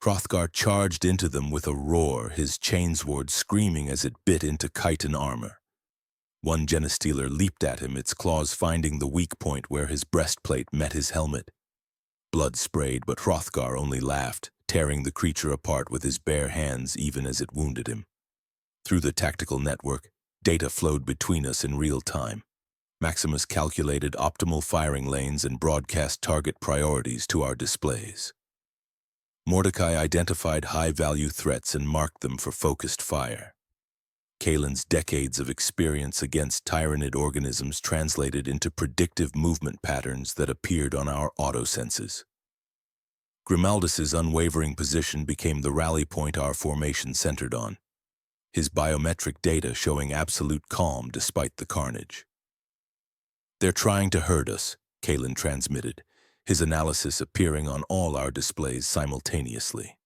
Hrothgar charged into them with a roar, his chainsword screaming as it bit into chitin armor. One genestealer leaped at him, its claws finding the weak point where his breastplate met his helmet. Blood sprayed, but Hrothgar only laughed, tearing the creature apart with his bare hands even as it wounded him. Through the tactical network, data flowed between us in real time. Maximus calculated optimal firing lanes and broadcast target priorities to our displays. Mordecai identified high-value threats and marked them for focused fire. Kalen's decades of experience against tyrannid organisms translated into predictive movement patterns that appeared on our autosenses. Grimaldus's unwavering position became the rally point our formation centered on, his biometric data showing absolute calm despite the carnage. "They're trying to hurt us," Kalen transmitted, his analysis appearing on all our displays simultaneously.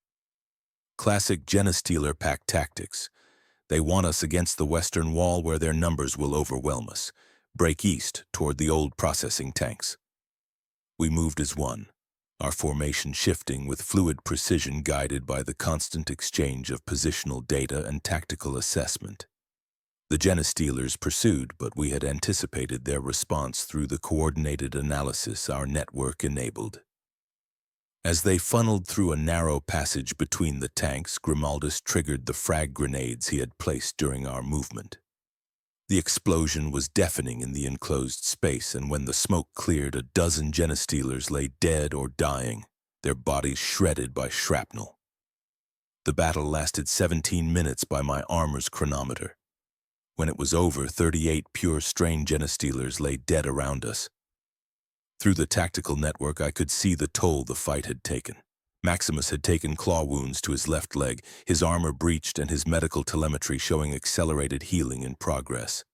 Classic genestealer pack tactics. They want us against the western wall where their numbers will overwhelm us. Break east toward the old processing tanks. We moved as one, our formation shifting with fluid precision guided by the constant exchange of positional data and tactical assessment. The genestealers pursued, but we had anticipated their response through the coordinated analysis our network enabled. As they funneled through a narrow passage between the tanks, Grimaldus triggered the frag grenades he had placed during our movement. The explosion was deafening in the enclosed space, and when the smoke cleared, a dozen genestealers lay dead or dying, their bodies shredded by shrapnel. The battle lasted 17 minutes by my armor's chronometer. When it was over, 38 pure strain genestealers lay dead around us. Through the tactical network, I could see the toll the fight had taken. Maximus had taken claw wounds to his left leg, his armor breached and his medical telemetry showing accelerated healing in progress.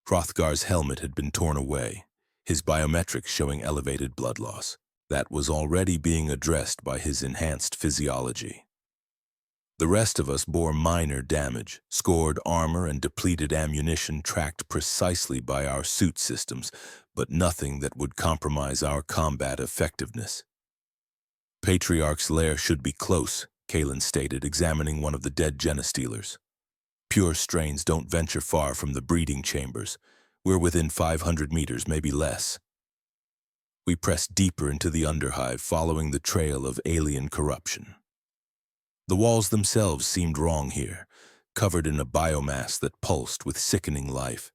Hrothgar's helmet had been torn away, his biometrics showing elevated blood loss. That was already being addressed by his enhanced physiology. The rest of us bore minor damage, scored armor and depleted ammunition tracked precisely by our suit systems, but nothing that would compromise our combat effectiveness. "Patriarch's lair should be close," Kalen stated, examining one of the dead genestealers. "Pure strains don't venture far from the breeding chambers. We're within 500 meters, maybe less." We pressed deeper into the underhive, following the trail of alien corruption. The walls themselves seemed wrong here, covered in a biomass that pulsed with sickening life.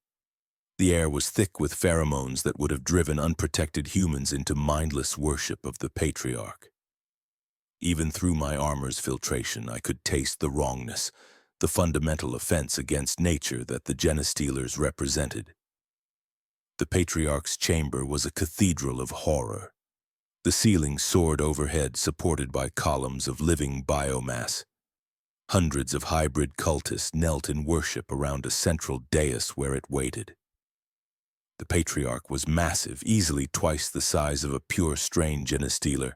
The air was thick with pheromones that would have driven unprotected humans into mindless worship of the patriarch. Even through my armor's filtration, I could taste the wrongness, the fundamental offense against nature that the genestealers represented. The patriarch's chamber was a cathedral of horror. The ceiling soared overhead, supported by columns of living biomass. Hundreds of hybrid cultists knelt in worship around a central dais where it waited. The patriarch was massive, easily twice the size of a pure strain genestealer,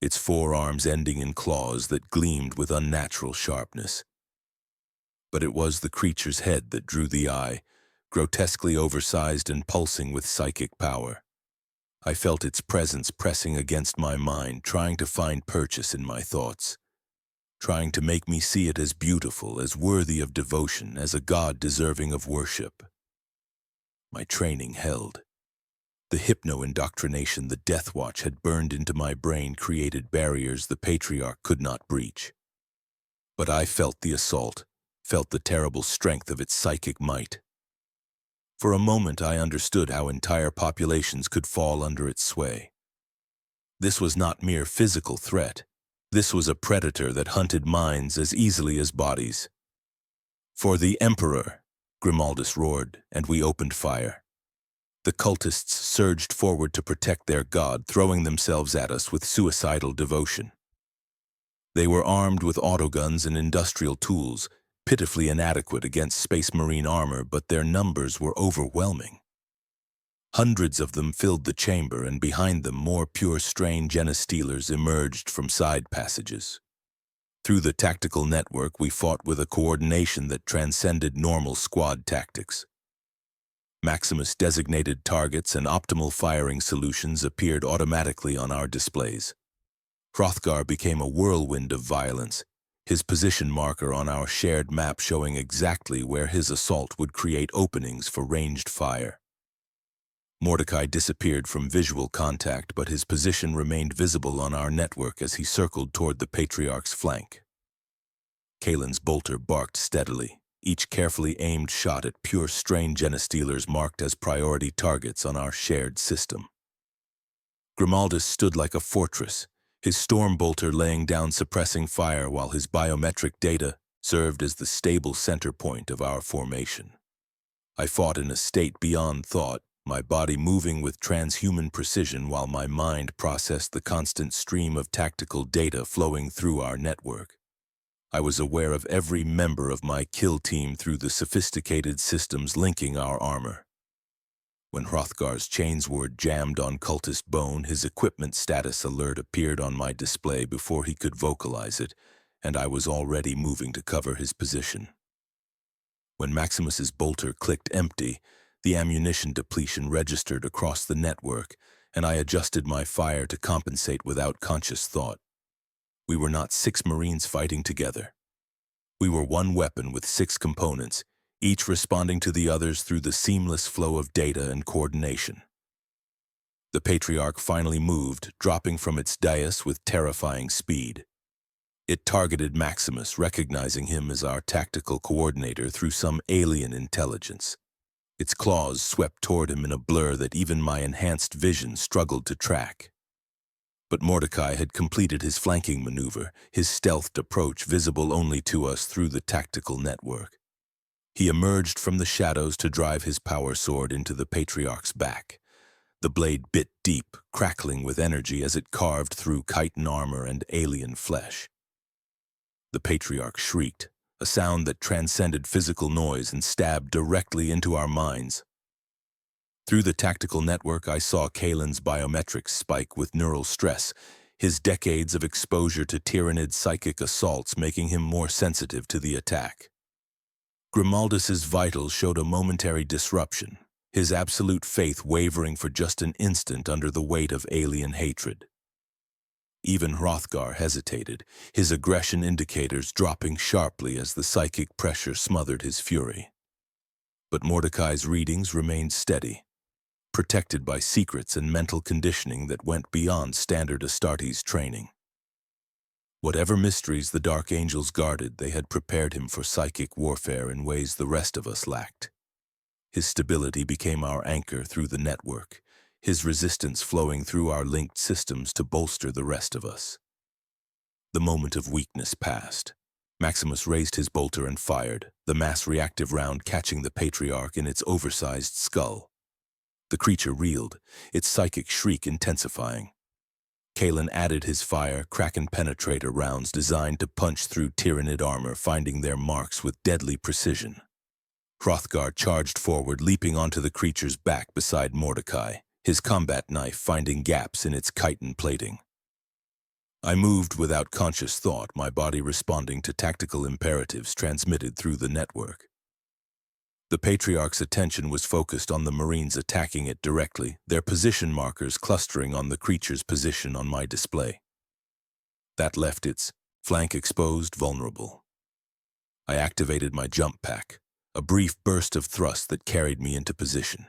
its forearms ending in claws that gleamed with unnatural sharpness. But it was the creature's head that drew the eye, grotesquely oversized and pulsing with psychic power. I felt its presence pressing against my mind, trying to find purchase in my thoughts, trying to make me see it as beautiful, as worthy of devotion, as a god deserving of worship. My training held. The hypno-indoctrination the Deathwatch had burned into my brain created barriers the patriarch could not breach. But I felt the assault, felt the terrible strength of its psychic might. For a moment I understood how entire populations could fall under its sway. This was not mere physical threat. This was a predator that hunted minds as easily as bodies. "For the Emperor!" Grimaldus roared, and we opened fire. The cultists surged forward to protect their god, throwing themselves at us with suicidal devotion. They were armed with autoguns and industrial tools, pitifully inadequate against Space Marine armor, but their numbers were overwhelming. Hundreds of them filled the chamber, and behind them more pure strain genestealers emerged from side passages. Through the tactical network, we fought with a coordination that transcended normal squad tactics. Maximus-designated targets and optimal firing solutions appeared automatically on our displays. Hrothgar became a whirlwind of violence, his position marker on our shared map showing exactly where his assault would create openings for ranged fire. Mordecai disappeared from visual contact, but his position remained visible on our network as he circled toward the patriarch's flank. Kalen's bolter barked steadily, each carefully aimed shot at pure strain genestealers marked as priority targets on our shared system. Grimaldus stood like a fortress, his storm bolter laying down suppressing fire while his biometric data served as the stable center point of our formation. I fought in a state beyond thought, my body moving with transhuman precision while my mind processed the constant stream of tactical data flowing through our network. I was aware of every member of my kill team through the sophisticated systems linking our armor. When Hrothgar's chains word jammed on cultist bone, his equipment status alert appeared on my display before he could vocalize it, and I was already moving to cover his position. When Maximus's bolter clicked empty, the ammunition depletion registered across the network, and I adjusted my fire to compensate without conscious thought. We were not 6 Marines fighting together. We were one weapon with 6 components, each responding to the others through the seamless flow of data and coordination. The Patriarch finally moved, dropping from its dais with terrifying speed. It targeted Maximus, recognizing him as our tactical coordinator through some alien intelligence. Its claws swept toward him in a blur that even my enhanced vision struggled to track. But Mordecai had completed his flanking maneuver, his stealthed approach visible only to us through the tactical network. He emerged from the shadows to drive his power sword into the Patriarch's back. The blade bit deep, crackling with energy as it carved through chitin armor and alien flesh. The Patriarch shrieked, a sound that transcended physical noise and stabbed directly into our minds. Through the tactical network, I saw Kalen's biometrics spike with neural stress, his decades of exposure to tyrannid psychic assaults making him more sensitive to the attack. Grimaldus's vitals showed a momentary disruption, his absolute faith wavering for just an instant under the weight of alien hatred. Even Hrothgar hesitated, his aggression indicators dropping sharply as the psychic pressure smothered his fury. But Mordecai's readings remained steady. protected by secrets and mental conditioning that went beyond standard Astartes training. Whatever mysteries the Dark Angels guarded, they had prepared him for psychic warfare in ways the rest of us lacked. His stability became our anchor through the network, his resistance flowing through our linked systems to bolster the rest of us. The moment of weakness passed. Maximus raised his bolter and fired, the mass reactive round catching the Patriarch in its oversized skull. The creature reeled, its psychic shriek intensifying. Kalen added his fire, Kraken penetrator rounds designed to punch through Tyrannid armor, finding their marks with deadly precision. Hrothgar charged forward, leaping onto the creature's back beside Mordecai, his combat knife finding gaps in its chitin plating. I moved without conscious thought, my body responding to tactical imperatives transmitted through the network. The Patriarch's attention was focused on the Marines attacking it directly, their position markers clustering on the creature's position on my display. That left its flank exposed, vulnerable. I activated my jump pack, a brief burst of thrust that carried me into position.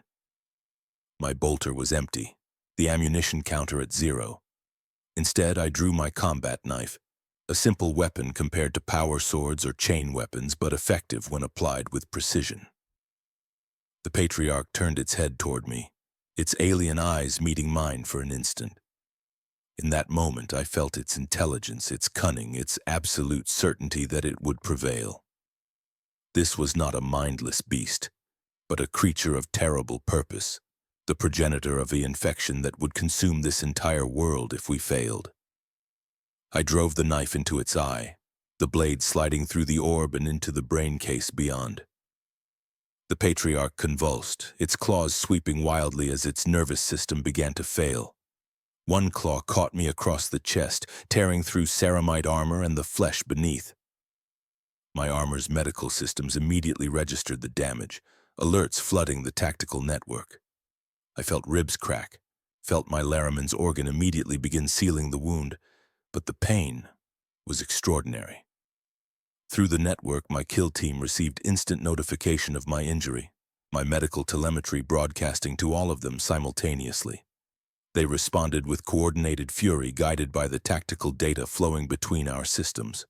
My bolter was empty, the ammunition counter at 0. Instead, I drew my combat knife, a simple weapon compared to power swords or chain weapons, but effective when applied with precision. The Patriarch turned its head toward me, its alien eyes meeting mine for an instant. In that moment, I felt its intelligence, its cunning, its absolute certainty that it would prevail. This was not a mindless beast, but a creature of terrible purpose, the progenitor of the infection that would consume this entire world if we failed. I drove the knife into its eye, the blade sliding through the orb and into the brain case beyond. The Patriarch convulsed, its claws sweeping wildly as its nervous system began to fail. One claw caught me across the chest, tearing through ceramite armor and the flesh beneath. My armor's medical systems immediately registered the damage, alerts flooding the tactical network. I felt ribs crack, felt my Laraman's organ immediately begin sealing the wound, but the pain was extraordinary. Through the network, my kill team received instant notification of my injury, my medical telemetry broadcasting to all of them simultaneously. They responded with coordinated fury guided by the tactical data flowing between our systems.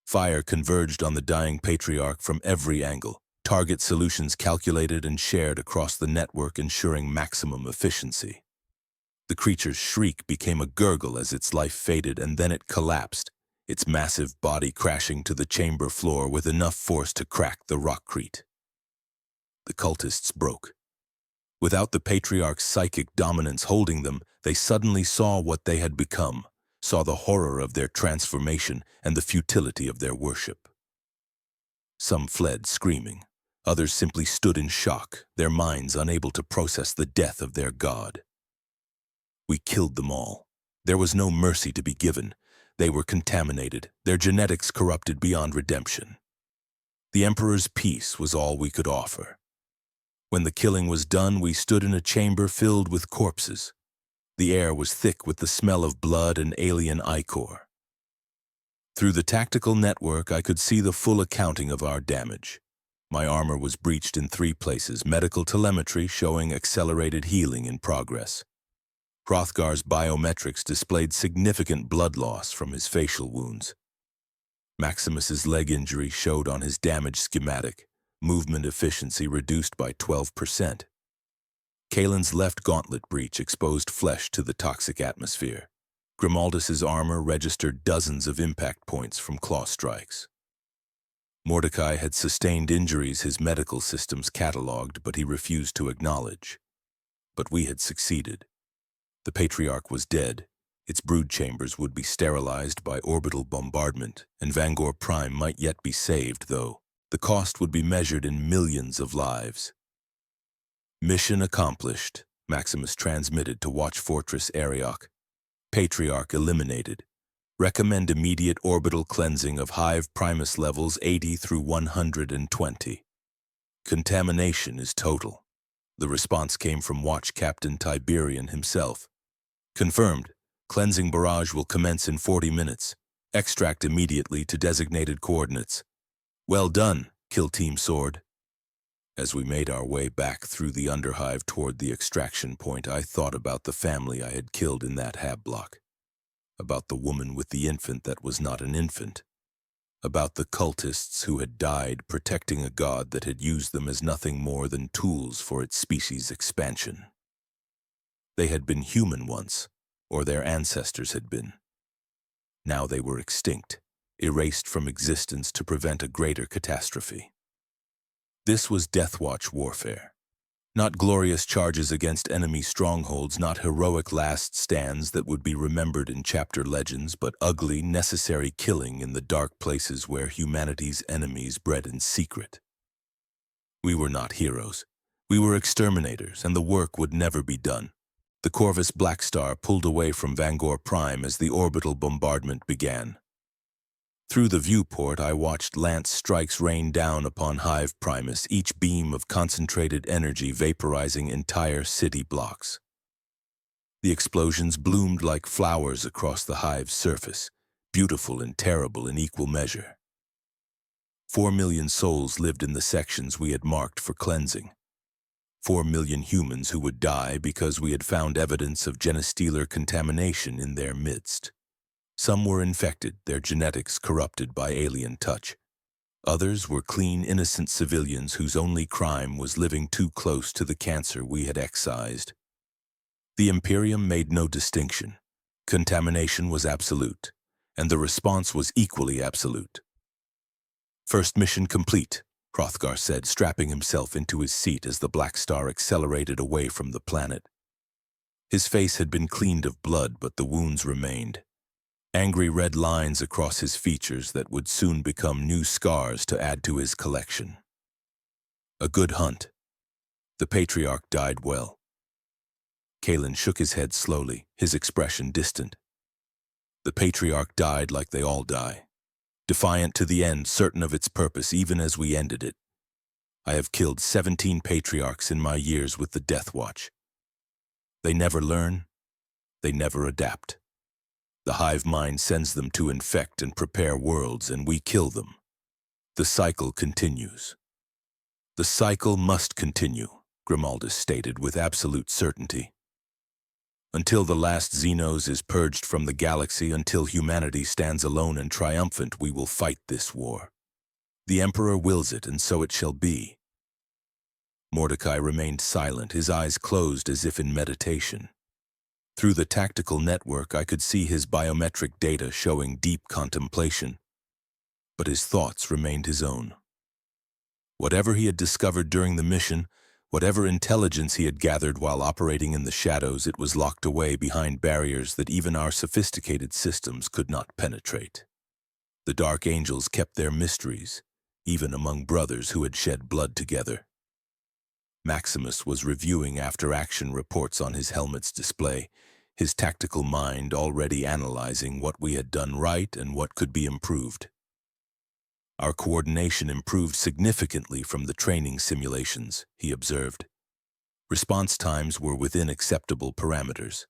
Fire converged on the dying Patriarch from every angle, target solutions calculated and shared across the network, ensuring maximum efficiency. The creature's shriek became a gurgle as its life faded, and then it collapsed, its massive body crashing to the chamber floor with enough force to crack the rockcrete. The cultists broke. Without the Patriarch's psychic dominance holding them, they suddenly saw what they had become, saw the horror of their transformation and the futility of their worship. Some fled screaming. Others simply stood in shock, their minds unable to process the death of their god. We killed them all. There was no mercy to be given. They were contaminated, their genetics corrupted beyond redemption. The Emperor's peace was all we could offer. When the killing was done, we stood in a chamber filled with corpses. The air was thick with the smell of blood and alien ichor. Through the tactical network, I could see the full accounting of our damage. My armor was breached in 3 places, medical telemetry showing accelerated healing in progress. Hrothgar's biometrics displayed significant blood loss from his facial wounds. Maximus's leg injury showed on his damage schematic, movement efficiency reduced by 12%. Kalen's left gauntlet breach exposed flesh to the toxic atmosphere. Grimaldus's armor registered dozens of impact points from claw strikes. Mordecai had sustained injuries his medical systems cataloged, but he refused to acknowledge. But we had succeeded. The Patriarch was dead. Its brood chambers would be sterilized by orbital bombardment, and Vangor Prime might yet be saved, though the cost would be measured in millions of lives. Mission accomplished, Maximus transmitted to Watch Fortress Arioch. Patriarch eliminated. Recommend immediate orbital cleansing of Hive Primus levels 80 through 120. Contamination is total. The response came from Watch Captain Tiberian himself. Confirmed. Cleansing barrage will commence in 40 minutes. Extract immediately to designated coordinates. Well done, Kill Team Sword. As we made our way back through the underhive toward the extraction point, I thought about the family I had killed in that hab block, about the woman with the infant that was not an infant, about the cultists who had died protecting a god that had used them as nothing more than tools for its species' expansion. They had been human once, or their ancestors had been. Now they were extinct, erased from existence to prevent a greater catastrophe. This was Deathwatch warfare. Not glorious charges against enemy strongholds, not heroic last stands that would be remembered in chapter legends, but ugly, necessary killing in the dark places where humanity's enemies bred in secret. We were not heroes. We were exterminators, and the work would never be done. The Corvus Black Star pulled away from Vangor Prime as the orbital bombardment began. Through the viewport, I watched lance strikes rain down upon Hive Primus, each beam of concentrated energy vaporizing entire city blocks. The explosions bloomed like flowers across the Hive's surface, beautiful and terrible in equal measure. 4 million souls lived in the sections we had marked for cleansing. 4 million humans who would die because we had found evidence of genestealer contamination in their midst. Some were infected, their genetics corrupted by alien touch. Others were clean, innocent civilians whose only crime was living too close to the cancer we had excised. The Imperium made no distinction. Contamination was absolute, and the response was equally absolute. "First mission complete," Hrothgar said, strapping himself into his seat as the Black Star accelerated away from the planet. His face had been cleaned of blood, but the wounds remained. Angry red lines across his features that would soon become new scars to add to his collection. A good hunt. The Patriarch died well. Kalen shook his head slowly, his expression distant. The Patriarch died like they all die. Defiant to the end, certain of its purpose even as we ended it. I have killed 17 Patriarchs in my years with the Deathwatch. They never learn, they never adapt. The hive mind sends them to infect and prepare worlds, and we kill them. The cycle continues. The cycle must continue, Grimaldus stated with absolute certainty. Until the last Xenos is purged from the galaxy, until humanity stands alone and triumphant, we will fight this war. The Emperor wills it, and so it shall be. Mordecai remained silent, his eyes closed as if in meditation. Through the tactical network, I could see his biometric data showing deep contemplation, but his thoughts remained his own. Whatever he had discovered during the mission, whatever intelligence he had gathered while operating in the shadows, it was locked away behind barriers that even our sophisticated systems could not penetrate. The Dark Angels kept their mysteries, even among brothers who had shed blood together. Maximus was reviewing after-action reports on his helmet's display, his tactical mind already analyzing what we had done right and what could be improved. Our coordination improved significantly from the training simulations, he observed. Response times were within acceptable parameters.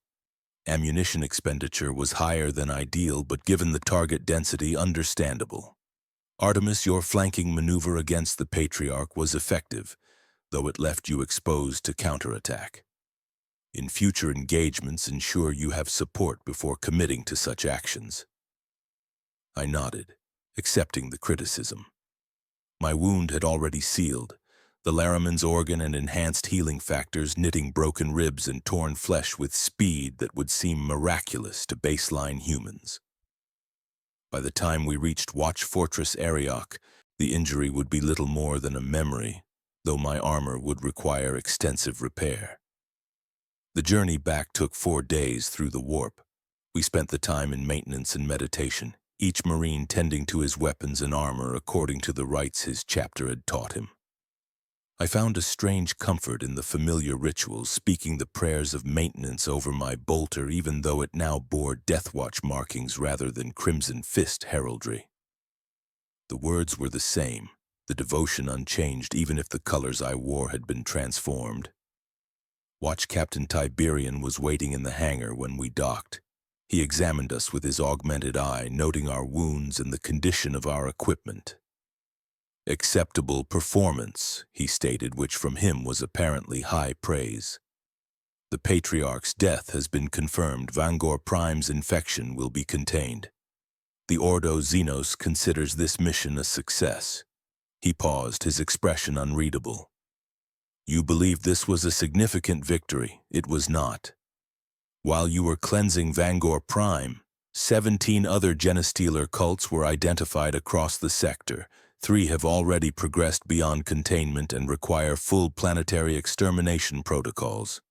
Ammunition expenditure was higher than ideal, but given the target density, understandable. Artemis, your flanking maneuver against the Patriarch was effective, though it left you exposed to counterattack. In future engagements, ensure you have support before committing to such actions. I nodded, accepting the criticism. My wound had already sealed, the Laraman's organ and enhanced healing factors knitting broken ribs and torn flesh with speed that would seem miraculous to baseline humans. By the time we reached Watch Fortress Arioch, the injury would be little more than a memory, though my armor would require extensive repair. The journey back took 4 days through the warp. We spent the time in maintenance and meditation, each Marine tending to his weapons and armor according to the rites his chapter had taught him. I found a strange comfort in the familiar rituals, speaking the prayers of maintenance over my bolter, even though it now bore Deathwatch markings rather than Crimson Fist heraldry. The words were the same, the devotion unchanged even if the colors I wore had been transformed. Watch Captain Tiberian was waiting in the hangar when we docked. He examined us with his augmented eye, noting our wounds and the condition of our equipment. Acceptable performance, he stated, which from him was apparently high praise. The Patriarch's death has been confirmed. Vangor Prime's infection will be contained. The Ordo Xenos considers this mission a success. He paused, his expression unreadable. You believed this was a significant victory. It was not. While you were cleansing Vangor Prime, 17 other Genestealer cults were identified across the sector. 3 have already progressed beyond containment and require full planetary extermination protocols.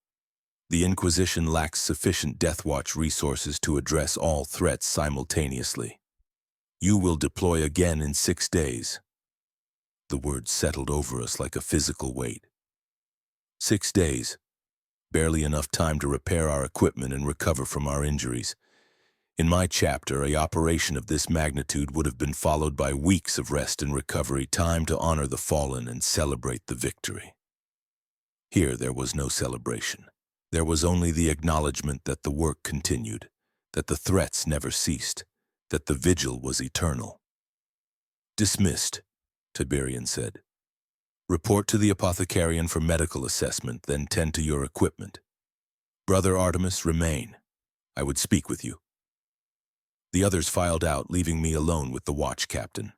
The Inquisition lacks sufficient Deathwatch resources to address all threats simultaneously. You will deploy again in 6 days. The words settled over us like a physical weight. 6 days. Barely enough time to repair our equipment and recover from our injuries. In my chapter, an operation of this magnitude would have been followed by weeks of rest and recovery, time to honor the fallen and celebrate the victory. Here there was no celebration. There was only the acknowledgement that the work continued, that the threats never ceased, that the vigil was eternal. Dismissed, Tiberian said. Report to the apothecarian for medical assessment, then tend to your equipment. Brother Artemis, remain. I would speak with you. The others filed out, leaving me alone with the watch captain.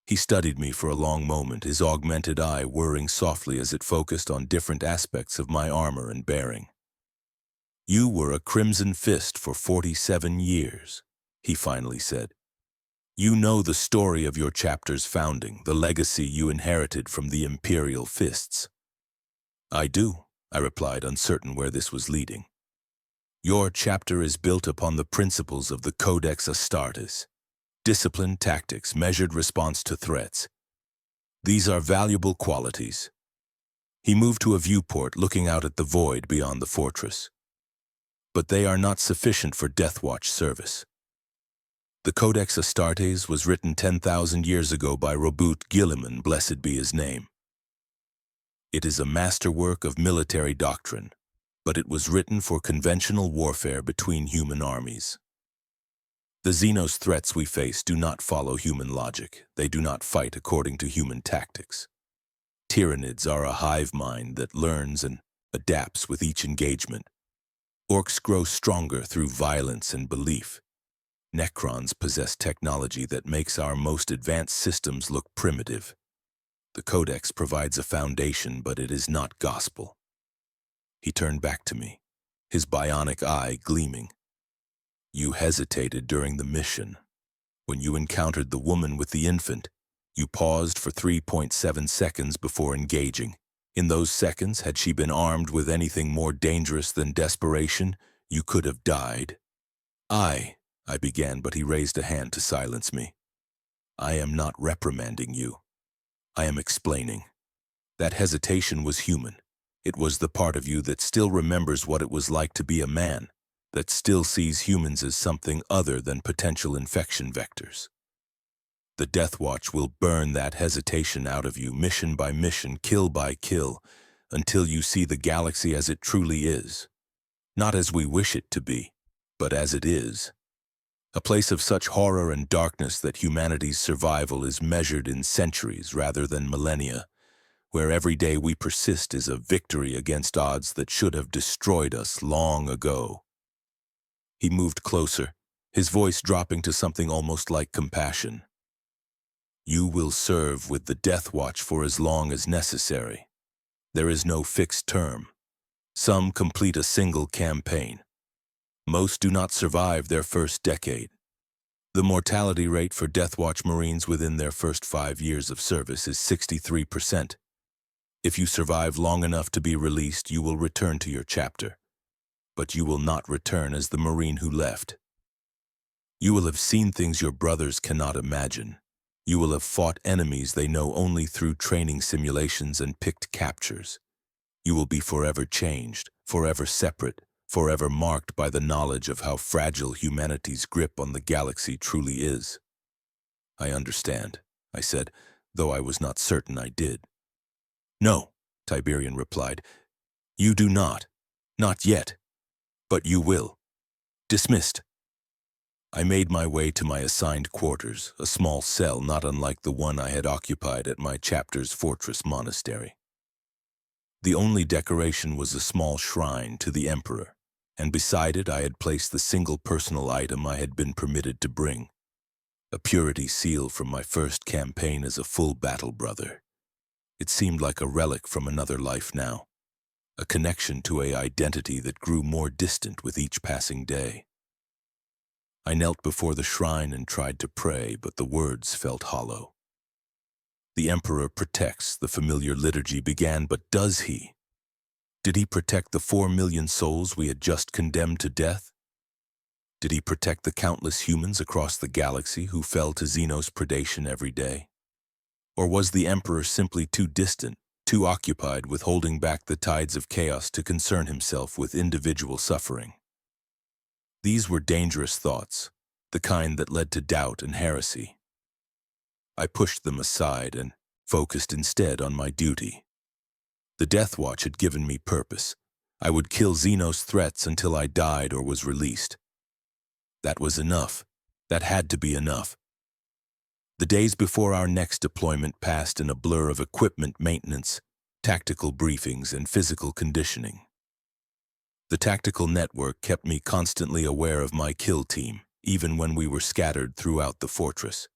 He studied me for a long moment, his augmented eye whirring softly as it focused on different aspects of my armor and bearing. You were a Crimson Fist for 47 years, he finally said. You know the story of your chapter's founding, the legacy you inherited from the Imperial Fists. I do, I replied, uncertain where this was leading. Your chapter is built upon the principles of the Codex Astartes. Discipline, tactics, measured response to threats. These are valuable qualities. He moved to a viewport looking out at the void beyond the fortress. But they are not sufficient for Deathwatch service. The Codex Astartes was written 10,000 years ago by Robert Guilliman, blessed be his name. It is a masterwork of military doctrine, but it was written for conventional warfare between human armies. The Xenos threats we face do not follow human logic. They do not fight according to human tactics. Tyranids are a hive mind that learns and adapts with each engagement. Orcs grow stronger through violence and belief. Necrons possess technology that makes our most advanced systems look primitive. The Codex provides a foundation, but it is not gospel. He turned back to me, his bionic eye gleaming. You hesitated during the mission. When you encountered the woman with the infant, you paused for 3.7 seconds before engaging. In those seconds, had she been armed with anything more dangerous than desperation, you could have died. I began, but he raised a hand to silence me. I am not reprimanding you. I am explaining. That hesitation was human. It was the part of you that still remembers what it was like to be a man, that still sees humans as something other than potential infection vectors. The Deathwatch will burn that hesitation out of you, mission by mission, kill by kill, until you see the galaxy as it truly is. Not as we wish it to be, but as it is. A place of such horror and darkness that humanity's survival is measured in centuries rather than millennia, where every day we persist is a victory against odds that should have destroyed us long ago. He moved closer, his voice dropping to something almost like compassion. You will serve with the Deathwatch for as long as necessary. There is no fixed term. Some complete a single campaign. Most do not survive their first decade. The mortality rate for Deathwatch Marines within their first 5 years of service is 63%. If you survive long enough to be released, you will return to your chapter. But you will not return as the Marine who left. You will have seen things your brothers cannot imagine. You will have fought enemies they know only through training simulations and picked captures. You will be forever changed, forever separate, forever marked by the knowledge of how fragile humanity's grip on the galaxy truly is. I understand, I said, though I was not certain I did. No, Tiberian replied. You do not. Not yet. But you will. Dismissed. I made my way to my assigned quarters, a small cell not unlike the one I had occupied at my chapter's fortress monastery. The only decoration was a small shrine to the Emperor, and beside it I had placed the single personal item I had been permitted to bring, a purity seal from my first campaign as a full battle brother. It seemed like a relic from another life now, a connection to an identity that grew more distant with each passing day. I knelt before the shrine and tried to pray, but the words felt hollow. The Emperor protects, the familiar liturgy began, but does he? Did he protect the 4 million souls we had just condemned to death? Did he protect the countless humans across the galaxy who fell to Xenos predation every day? Or was the Emperor simply too distant, too occupied with holding back the tides of chaos to concern himself with individual suffering? These were dangerous thoughts, the kind that led to doubt and heresy. I pushed them aside and focused instead on my duty. The Deathwatch had given me purpose. I would kill Xenos threats until I died or was released. That was enough. That had to be enough. The days before our next deployment passed in a blur of equipment maintenance, tactical briefings, and physical conditioning. The tactical network kept me constantly aware of my kill team, even when we were scattered throughout the fortress.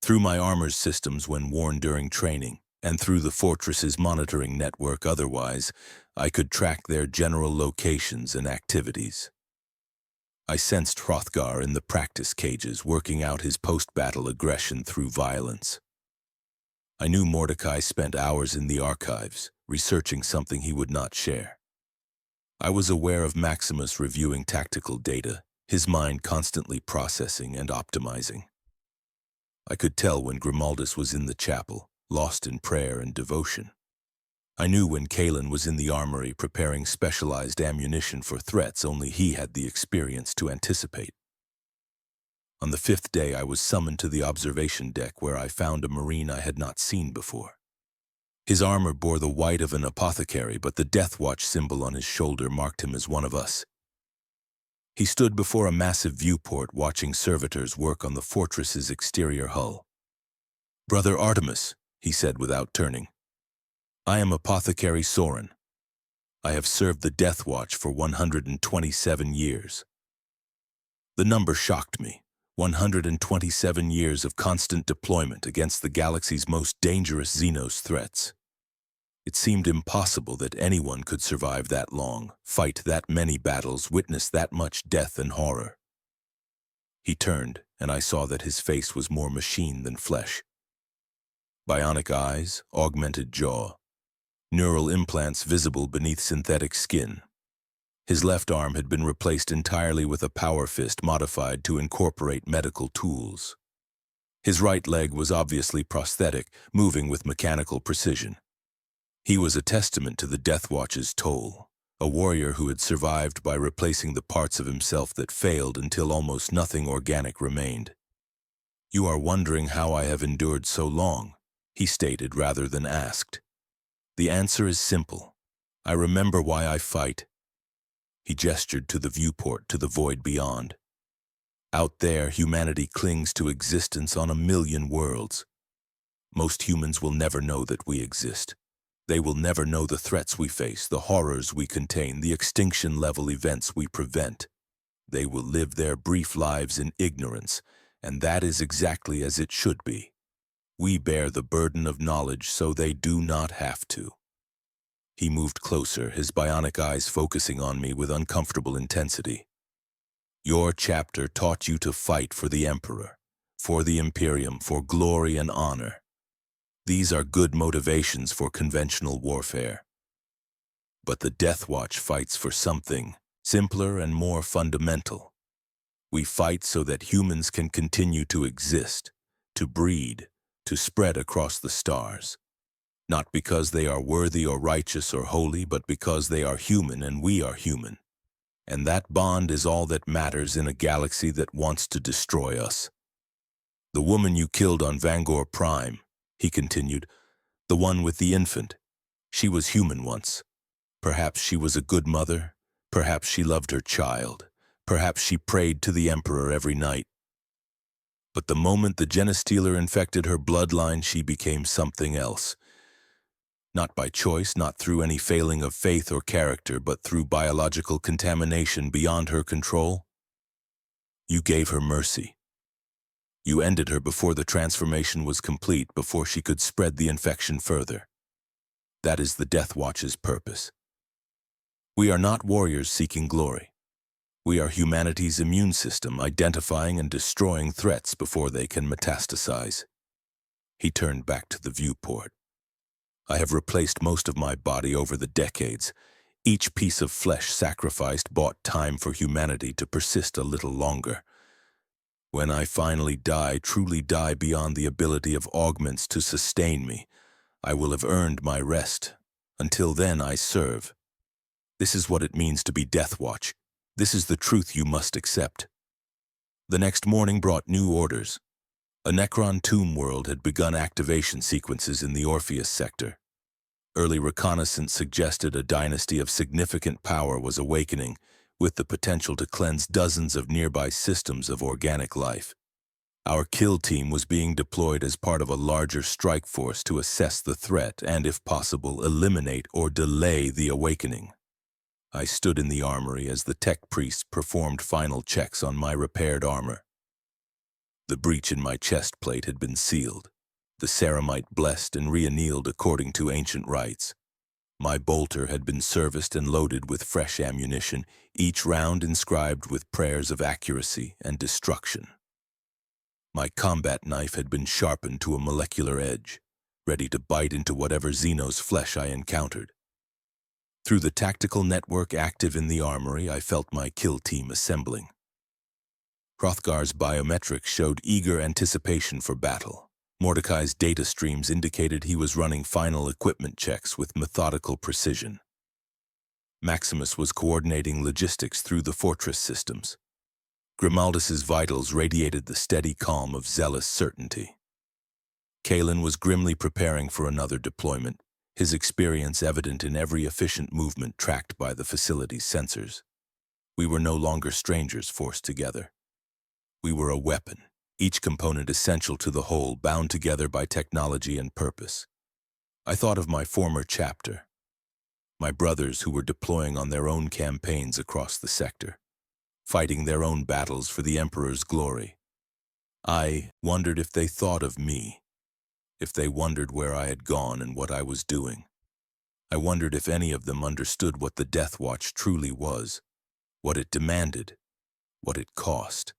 Through my armor's systems when worn during training, and through the fortress's monitoring network otherwise, I could track their general locations and activities. I sensed Hrothgar in the practice cages working out his post-battle aggression through violence. I knew Mordecai spent hours in the archives, researching something he would not share. I was aware of Maximus reviewing tactical data, his mind constantly processing and optimizing. I could tell when Grimaldus was in the chapel, lost in prayer and devotion. I knew when Kalen was in the armory preparing specialized ammunition for threats only he had the experience to anticipate. On the 5th day, I was summoned to the observation deck where I found a Marine I had not seen before. His armor bore the white of an apothecary, but the Deathwatch symbol on his shoulder marked him as one of us. He stood before a massive viewport watching servitors work on the fortress's exterior hull. "Brother Artemis," he said without turning, "I am Apothecary Soren. I have served the Deathwatch for 127 years. The number shocked me. 127 years of constant deployment against the galaxy's most dangerous Xenos threats. It seemed impossible that anyone could survive that long, fight that many battles, witness that much death and horror. He turned, and I saw that his face was more machine than flesh. Bionic eyes, augmented jaw, neural implants visible beneath synthetic skin. His left arm had been replaced entirely with a power fist modified to incorporate medical tools. His right leg was obviously prosthetic, moving with mechanical precision. He was a testament to the Deathwatch's toll, a warrior who had survived by replacing the parts of himself that failed until almost nothing organic remained. "You are wondering how I have endured so long," he stated rather than asked. "The answer is simple. I remember why I fight." He gestured to the viewport, to the void beyond. Out there, humanity clings to existence on a million worlds. Most humans will never know that we exist. They will never know the threats we face, the horrors we contain, the extinction-level events we prevent. They will live their brief lives in ignorance, and that is exactly as it should be. We bear the burden of knowledge so they do not have to. He moved closer, his bionic eyes focusing on me with uncomfortable intensity. "Your chapter taught you to fight for the Emperor, for the Imperium, for glory and honor. These are good motivations for conventional warfare. But the Deathwatch fights for something simpler and more fundamental. We fight so that humans can continue to exist, to breed, to spread across the stars. Not because they are worthy or righteous or holy, but because they are human and we are human. And that bond is all that matters in a galaxy that wants to destroy us. The woman you killed on Vangor Prime," he continued, "the one with the infant, she was human once. Perhaps she was a good mother, perhaps she loved her child, Perhaps she prayed to the Emperor every night. But the moment the Genestealer infected her bloodline, she became something else. Not by choice, not through any failing of faith or character, but through biological contamination beyond her control. You gave her mercy. You ended her before the transformation was complete, before she could spread the infection further. That is the Deathwatch's purpose. We are not warriors seeking glory. We are humanity's immune system, identifying and destroying threats before they can metastasize. He turned back to the viewport. I have replaced most of my body over the decades. Each piece of flesh sacrificed bought time for humanity to persist a little longer. When I finally die, truly die beyond the ability of augments to sustain me, I will have earned my rest. Until then, I serve. This is what it means to be Deathwatch. This is the truth you must accept. The next morning brought new orders. A Necron tomb world had begun activation sequences in the Orpheus sector. Early reconnaissance suggested a dynasty of significant power was awakening, with the potential to cleanse dozens of nearby systems of organic life. Our kill team was being deployed as part of a larger strike force to assess the threat and, if possible, eliminate or delay the awakening. I stood in the armory as the tech priests performed final checks on my repaired armor. The breach in my chest plate had been sealed, the ceramite blessed and re-annealed according to ancient rites. My bolter had been serviced and loaded with fresh ammunition, each round inscribed with prayers of accuracy and destruction. My combat knife had been sharpened to a molecular edge, ready to bite into whatever Xeno's flesh I encountered. Through the tactical network active in the armory, I felt my kill team assembling. Hrothgar's biometrics showed eager anticipation for battle. Mordecai's data streams indicated he was running final equipment checks with methodical precision. Maximus was coordinating logistics through the fortress systems. Grimaldus's vitals radiated the steady calm of zealous certainty. Kalen was grimly preparing for another deployment, his experience evident in every efficient movement tracked by the facility's sensors. We were no longer strangers forced together. We were a weapon, each component essential to the whole, bound together by technology and purpose. I thought of my former chapter, my brothers who were deploying on their own campaigns across the sector, fighting their own battles for the Emperor's glory. I wondered if they thought of me, if they wondered where I had gone and what I was doing. I wondered if any of them understood what the Deathwatch truly was, what it demanded, what it cost.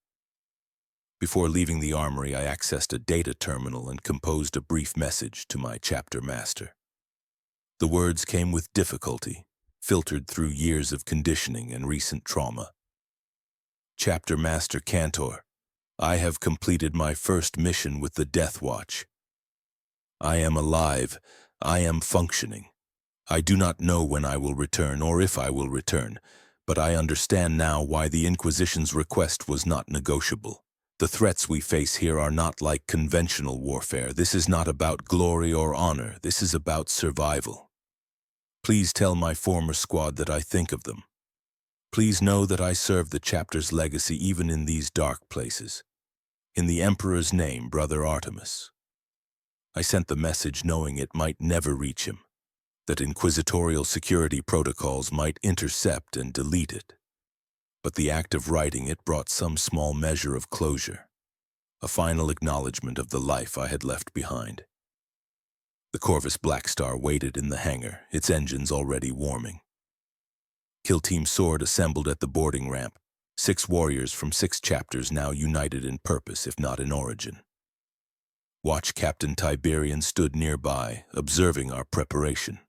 Before leaving the armory, I accessed a data terminal and composed a brief message to my chapter master. The words came with difficulty, filtered through years of conditioning and recent trauma. Chapter Master Cantor, I have completed my first mission with the Deathwatch. I am alive. I am functioning. I do not know when I will return or if I will return, but I understand now why the Inquisition's request was not negotiable. The threats we face here are not like conventional warfare. This is not about glory or honor. This is about survival. Please tell my former squad that I think of them. Please know that I serve the chapter's legacy even in these dark places. In the Emperor's name, Brother Artemis. I sent the message knowing it might never reach him, that inquisitorial security protocols might intercept and delete it. But the act of writing it brought some small measure of closure, a final acknowledgement of the life I had left behind. The Corvus Blackstar waited in the hangar, its engines already warming. Kill Team Sword assembled at the boarding ramp, 6 warriors from 6 chapters now united in purpose if not in origin. Watch Captain Tiberian stood nearby, observing our preparation.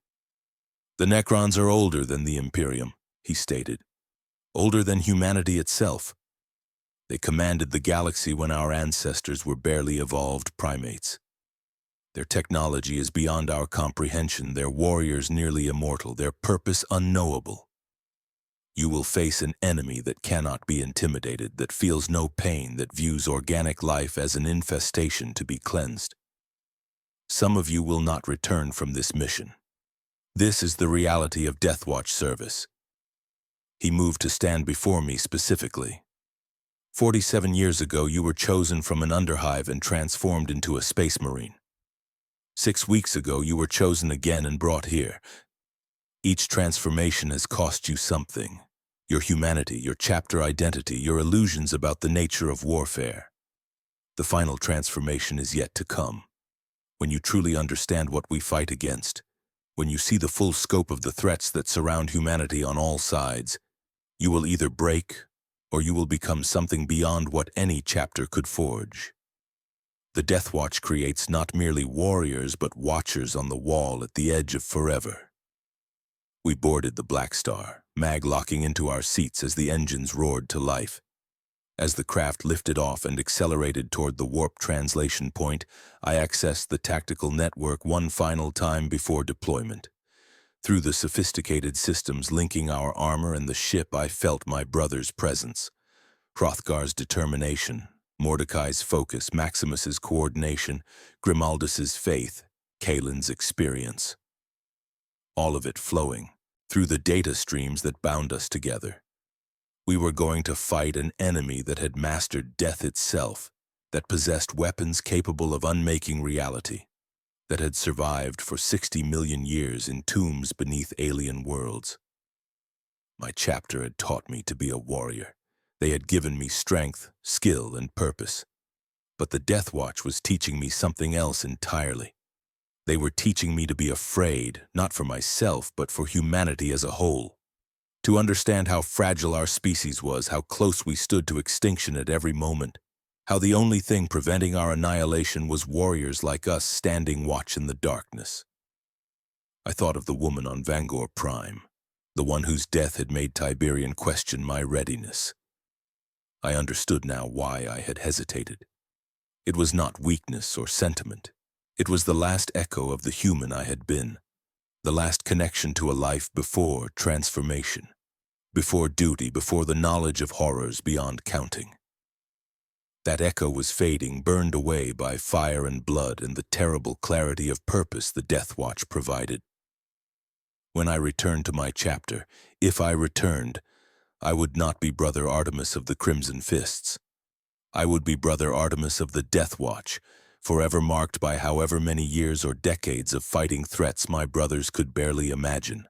The Necrons are older than the Imperium, he stated. Older than humanity itself. They commanded the galaxy when our ancestors were barely evolved primates. Their technology is beyond our comprehension, their warriors nearly immortal, their purpose unknowable. You will face an enemy that cannot be intimidated, that feels no pain, that views organic life as an infestation to be cleansed. Some of you will not return from this mission. This is the reality of Deathwatch service. He moved to stand before me specifically. 47 years ago, you were chosen from an underhive and transformed into a space marine. 6 weeks ago, you were chosen again and brought here. Each transformation has cost you something. Your humanity, your chapter identity, your illusions about the nature of warfare. The final transformation is yet to come. When you truly understand what we fight against, when you see the full scope of the threats that surround humanity on all sides, you will either break or you will become something beyond what any chapter could forge. The Deathwatch creates not merely warriors but watchers on the wall at the edge of forever. We boarded the Black Star, mag locking into our seats as the engines roared to life. As the craft lifted off and accelerated toward the warp translation point, I accessed the tactical network one final time before deployment. Through the sophisticated systems linking our armor and the ship, I felt my brother's presence. Hrothgar's determination, Mordecai's focus, Maximus's coordination, Grimaldus's faith, Kaelin's experience. All of it flowing through the data streams that bound us together. We were going to fight an enemy that had mastered death itself, that possessed weapons capable of unmaking reality, that had survived for 60 million years in tombs beneath alien worlds. My chapter had taught me to be a warrior. They had given me strength, skill, and purpose. But the Deathwatch was teaching me something else entirely. They were teaching me to be afraid, not for myself, but for humanity as a whole. To understand how fragile our species was, how close we stood to extinction at every moment, how the only thing preventing our annihilation was warriors like us standing watch in the darkness. I thought of the woman on Vangor Prime, the one whose death had made Tiberian question my readiness. I understood now why I had hesitated. It was not weakness or sentiment. It was the last echo of the human I had been, the last connection to a life before transformation, before duty, before the knowledge of horrors beyond counting. That echo was fading, burned away by fire and blood and the terrible clarity of purpose the Deathwatch provided. When I returned to my chapter, if I returned, I would not be Brother Artemis of the Crimson Fists. I would be Brother Artemis of the Deathwatch, forever marked by however many years or decades of fighting threats my brothers could barely imagine.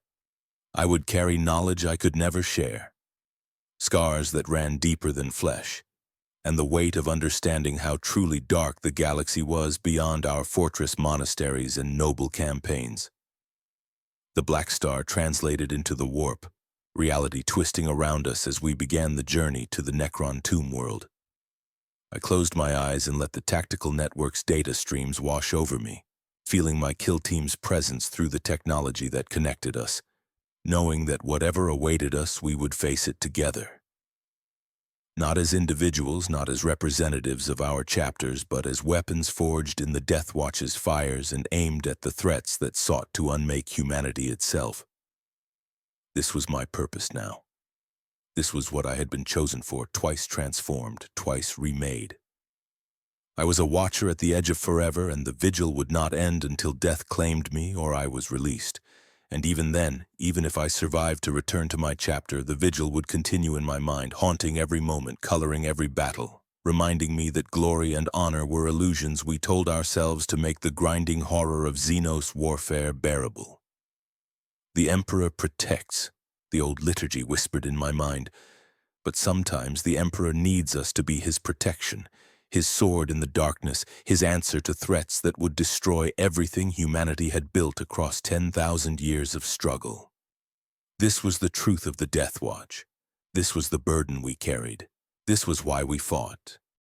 I would carry knowledge I could never share, scars that ran deeper than flesh, and the weight of understanding how truly dark the galaxy was beyond our fortress monasteries and noble campaigns. The Black Star translated into the warp, reality twisting around us as we began the journey to the Necron tomb world. I closed my eyes and let the tactical network's data streams wash over me, feeling my kill team's presence through the technology that connected us, knowing that whatever awaited us, we would face it together. Not as individuals, not as representatives of our chapters, but as weapons forged in the Deathwatch's fires and aimed at the threats that sought to unmake humanity itself. This was my purpose now. This was what I had been chosen for, twice transformed, twice remade. I was a watcher at the edge of forever, and the vigil would not end until death claimed me or I was released. And even then, even if I survived to return to my chapter, the vigil would continue in my mind, haunting every moment, coloring every battle, reminding me that glory and honor were illusions we told ourselves to make the grinding horror of Xenos warfare bearable. The Emperor protects, the old liturgy whispered in my mind, but sometimes the Emperor needs us to be his protection, his sword in the darkness, his answer to threats that would destroy everything humanity had built across 10,000 years of struggle. This was the truth of the Deathwatch. This was the burden we carried. This was why we fought.